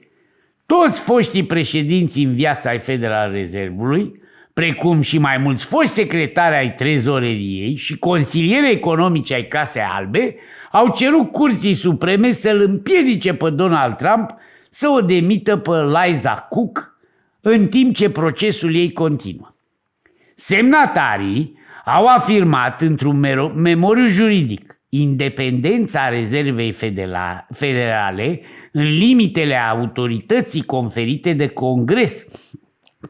toți foștii președinți în viața ai Federal Reserve-ului, precum și mai mulți foști secretari ai trezoreriei și consilieri economici ai Casei Albe, au cerut Curții Supreme să-l împiedice pe Donald Trump să o demită pe Liza Cook în timp ce procesul ei continuă. Semnatarii au afirmat într-un memoriu juridic independența rezervei federale în limitele autorității conferite de Congres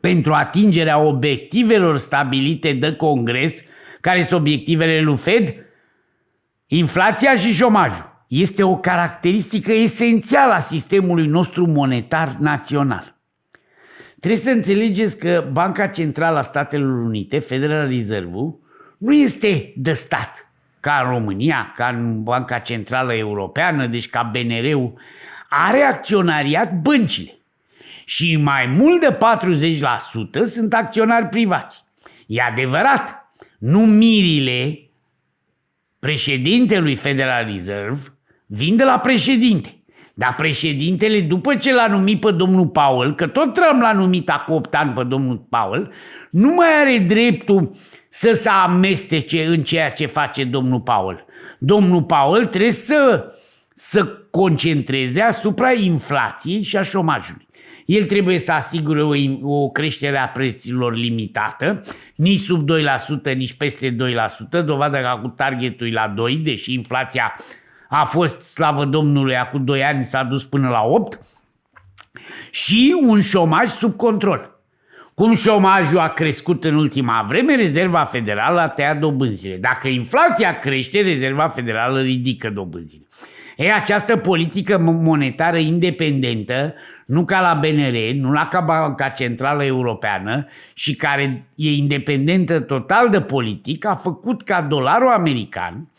pentru atingerea obiectivelor stabilite de Congres, care sunt obiectivele lui Fed, inflația și șomajul. Este o caracteristică esențială a sistemului nostru monetar național. Trebuie să înțelegeți că Banca Centrală a Statelor Unite, Federal Reserve, nu este de stat, ca în România, ca în Banca Centrală Europeană, deci ca BNR-ul. Are acționariat băncile. Și mai mult de 40% sunt acționari privați. E adevărat, numirile președintelui Federal Reserve vin de la președinte. Dar președintele, după ce l-a numit pe domnul Powell, că tot Trump l-a numit acum 8 ani pe domnul Powell, nu mai are dreptul să se amestece în ceea ce face domnul Powell. Domnul Powell trebuie să concentreze asupra inflației și a șomajului. El trebuie să asigure o creștere a prețurilor limitată, nici sub 2%, nici peste 2%, dovadă că cu targetul e la 2%, deși inflația a fost, slavă Domnului, acum 2 ani s-a dus până la 8%, și un șomaj sub control. Cum șomajul a crescut în ultima vreme, Rezerva Federală a tăiat dobânzile. Dacă inflația crește, Rezerva Federală ridică dobânzile. Această politică monetară independentă, nu ca la BNR, nu ca Banca Centrală Europeană, și care e independentă total de politică, a făcut ca dolarul american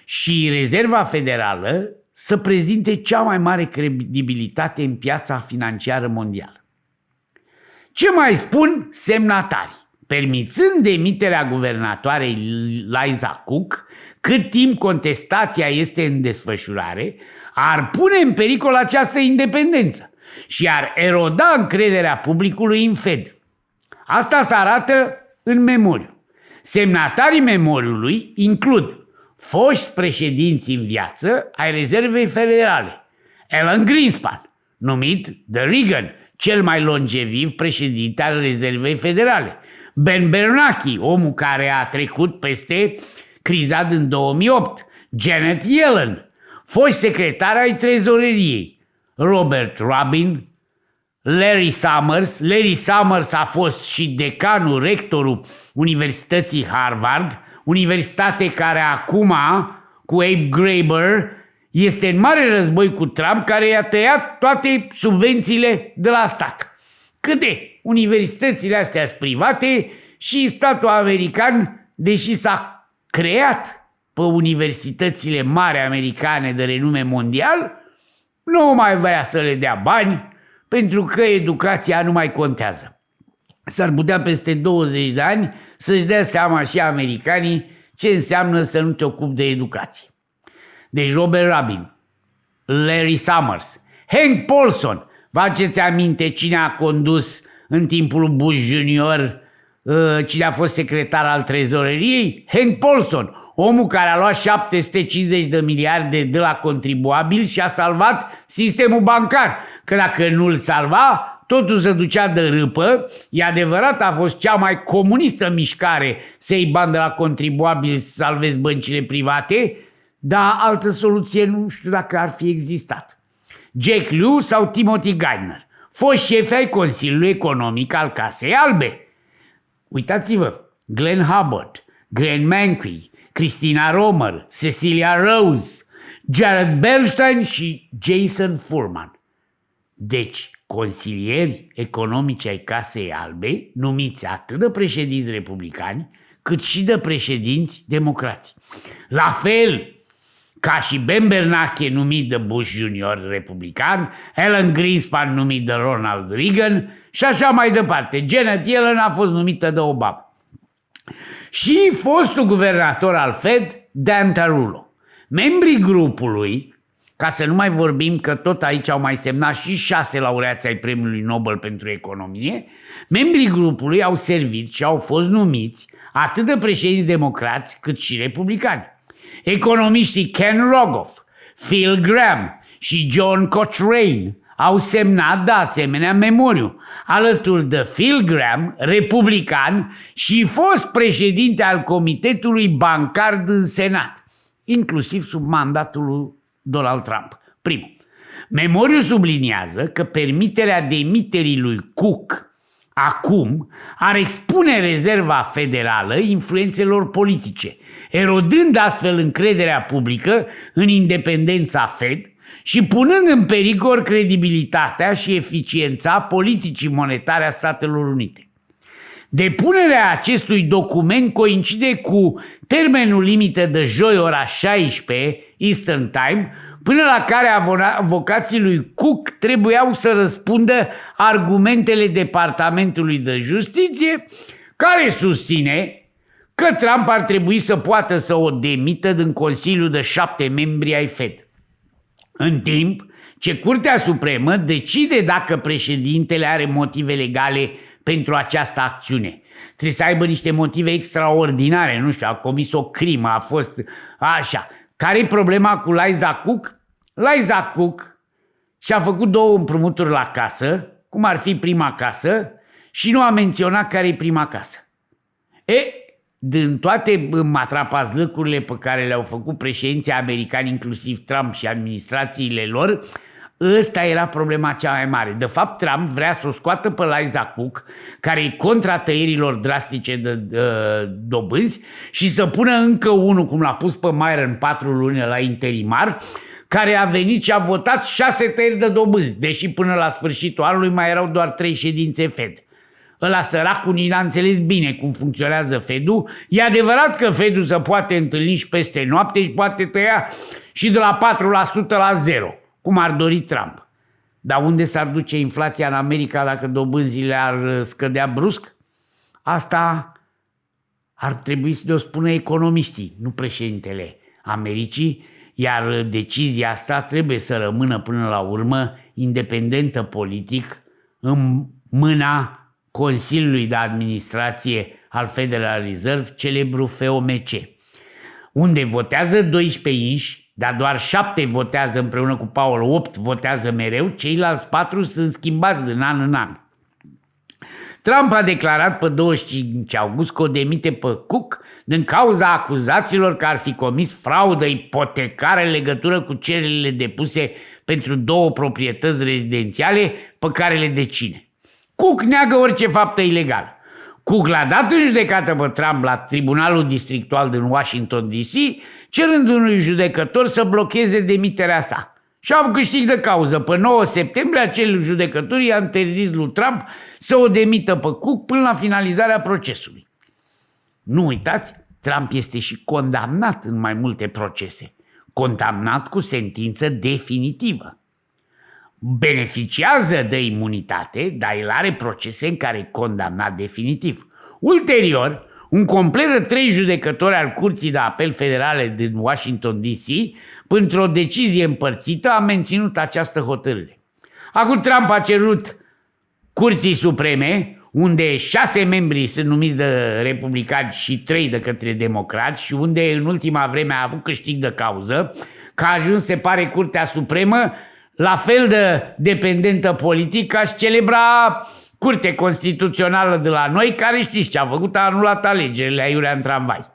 și Rezerva Federală să prezinte cea mai mare credibilitate în piața financiară mondială. Ce mai spun semnatarii? Permițând demiterea guvernatoarei Liza Cook, cât timp contestația este în desfășurare, ar pune în pericol această independență și ar eroda încrederea publicului în Fed. Asta se arată în memoriu. Semnatarii memoriului includ foști președinți în viață ai Rezervei Federale, Alan Greenspan, numit de Reagan, cel mai longeviv președinte al Rezervei Federale, Ben Bernanke, omul care a trecut peste criza din 2008, Janet Yellen, foști secretari ai trezoreriei, Robert Rubin, Larry Summers. Larry Summers a fost și decanul, rectorul Universității Harvard, universitate care acum, cu Abe Graeber, este în mare război cu Trump, care i-a tăiat toate subvențiile de la stat. Câte universitățile astea sunt private și statul american, deși s-a creat pe universitățile mari americane de renume mondial, nu mai vrea să le dea bani pentru că educația nu mai contează. S-ar putea peste 20 de ani să-și dea seama și americanii ce înseamnă să nu te ocupi de educație. Deci Robert Rubin, Larry Summers, Hank Paulson, faceți aminte cine a condus în timpul lui Bush Junior, cine a fost secretar al trezoreriei? Hank Paulson, omul care a luat 750 de miliarde de la contribuabil și a salvat sistemul bancar. Că dacă nu-l salva, totul se ducea de râpă. E adevărat, a fost cea mai comunistă mișcare să iei bani de la contribuabil să salvezi băncile private, dar altă soluție nu știu dacă ar fi existat. Jack Lew sau Timothy Geithner, foști șefi ai Consiliului Economic al Casei Albe. Uitați-vă, Glenn Hubbard, Graham Mankiw, Christina Romer, Cecilia Rose, Jared Bernstein și Jason Furman. Deci, consilieri economici ai Casei Albe, numiți atât de președinți republicani, cât și de președinți democrați. La fel ca și Ben Bernanke numit de Bush Junior republican, Alan Greenspan numit de Ronald Reagan și așa mai departe. Janet Yellen a fost numită de Obama. Și fostul guvernator al Fed, Dan Tarullo. Membrii grupului, ca să nu mai vorbim că tot aici au mai semnat și 6 laureați ai Premiului Nobel pentru economie, membrii grupului au servit și au fost numiți atât de președinți democrați cât și republicani. Economiștii Ken Rogoff, Phil Gramm și John Cochrane au semnat de asemenea memoriu, alături de Phil Gramm, republican și fost președinte al Comitetului Bancar din Senat, inclusiv sub mandatul lui Donald Trump. Primul. Memoriul subliniază că permiterea demiterii lui Cook acum ar expune rezerva federală influențelor politice, erodând astfel încrederea publică în independența Fed și punând în pericol credibilitatea și eficiența politicii monetare a Statelor Unite. Depunerea acestui document coincide cu termenul limită de joi ora 16 Eastern Time, până la care avocații lui Cook trebuiau să răspundă argumentele Departamentului de Justiție, care susține că Trump ar trebui să poată să o demită din Consiliul de 7 membri ai Fed. În timp ce Curtea Supremă decide dacă președintele are motive legale pentru această acțiune. Trebuie să aibă niște motive extraordinare, nu știu, a comis o crimă, a fost așa. Care-i problema cu Liza Cook? Liza Cook și-a făcut 2 împrumuturi la casă, cum ar fi prima casă, și nu a menționat care-i prima casă. Din toate matrapazlăcurile pe care le-au făcut președinții americani, inclusiv Trump și administrațiile lor, ăsta era problema cea mai mare. De fapt, Trump vrea să o scoată pe Liza Cook, care e contra tăierilor drastice de dobânzi, și să pună încă unul, cum l-a pus pe Myron 4 luni la interimar, care a venit și a votat 6 tăieri de dobânzi, deși până la sfârșitul anului mai erau doar 3 ședințe Fed. Ăla săracul nici n-a înțeles bine cum funcționează Fed-ul. E adevărat că Fed-ul se poate întâlni și peste noapte și poate tăia și de la 4% la 0%, cum ar dori Trump. Dar unde s-ar duce inflația în America dacă dobânzile ar scădea brusc? Asta ar trebui să o spună economiștii, nu președintele Americii, iar decizia asta trebuie să rămână până la urmă independentă politic în mâna Consiliului de Administrație al Federal Reserve, celebru FOMC, unde votează 12 inși, dar doar 7 votează împreună cu Powell, 8 votează mereu, ceilalți 4 sunt schimbați din an în an. Trump a declarat pe 25 august că o demite pe Cook din cauza acuzațiilor că ar fi comis fraudă ipotecară în legătură cu cererile depuse pentru 2 proprietăți rezidențiale pe care le deține. Cook neagă orice faptă ilegală. Cook l-a dat în judecată pe Trump la Tribunalul Districtual din Washington DC, cerând unui judecător să blocheze demiterea sa. Și a avut câștig de cauză. Pe 9 septembrie, acel judecător i-a interzis lui Trump să o demită pe Cook până la finalizarea procesului. Nu uitați, Trump este și condamnat în mai multe procese. Condamnat cu sentință definitivă. Beneficiază de imunitate, dar el are procese în care e condamnat definitiv. Ulterior, un complet de 3 judecători al Curții de Apel Federale din Washington DC, printr-o decizie împărțită, a menținut această hotărâre. Acum Trump a cerut Curții Supreme, unde 6 membri sunt numiți de republicani și 3 de către democrați și unde în ultima vreme a avut câștig de cauză, că a ajuns, se pare, Curtea Supremă la fel de dependentă politic ca și celebra Curte Constituțională de la noi, care știți ce a făcut? A anulat alegerile aiurea în tramvai.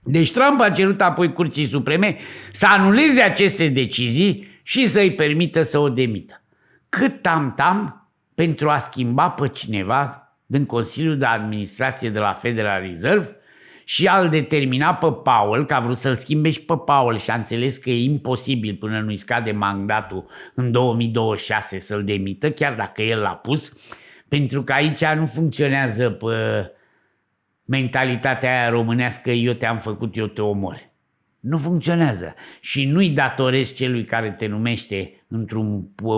Deci Trump a cerut apoi Curții Supreme să anuleze aceste decizii și să-i permită să o demită. Cât tam-tam pentru a schimba pe cineva din Consiliul de Administrație de la Federal Reserve și a-l determina pe Powell, că a vrut să-l schimbe și pe Powell și a înțeles că e imposibil până nu-i scade mandatul în 2026 să-l demită, chiar dacă el l-a pus, pentru că aici nu funcționează pe mentalitatea aia românească, eu te-am făcut, eu te omor. Nu funcționează și nu-i datorezi celui care te numește într-o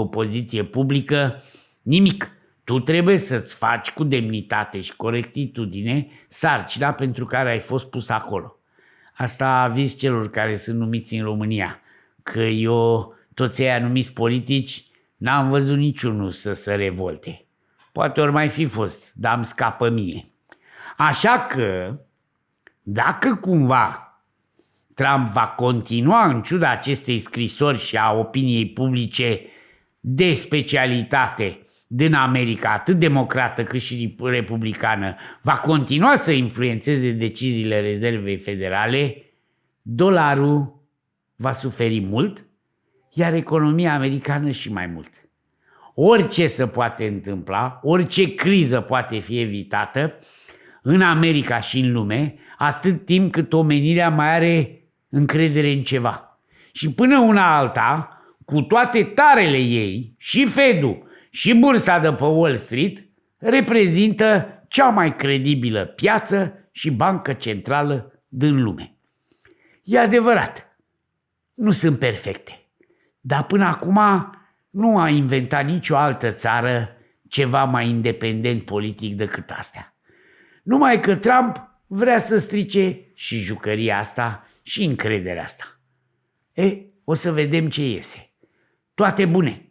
poziție publică nimic. Tu trebuie să-ți faci cu demnitate și corectitudine sarcina pentru care ai fost pus acolo. Asta aviz celor care sunt numiți în România, că eu, toți ăia numiți politici, n-am văzut niciunul să se revolte. Poate ori mai fi fost, dar îmi scapă mie. Așa că, dacă cumva Trump va continua în ciuda acestei scrisori și a opiniei publice de specialitate din America, atât democrată cât și republicană, va continua să influențeze deciziile Rezervei Federale, dolarul va suferi mult, iar economia americană și mai mult. Orice se poate întâmpla, orice criză poate fi evitată în America și în lume, atât timp cât omenirea mai are încredere în ceva. Și până una alta, cu toate tarele ei, și Fed-ul și bursa de pe Wall Street reprezintă cea mai credibilă piață și bancă centrală din lume. E adevărat, nu sunt perfecte, dar până acum nu a inventat nicio altă țară ceva mai independent politic decât astea. Numai că Trump vrea să strice și jucăria asta și încrederea asta. O să vedem ce iese. Toate bune!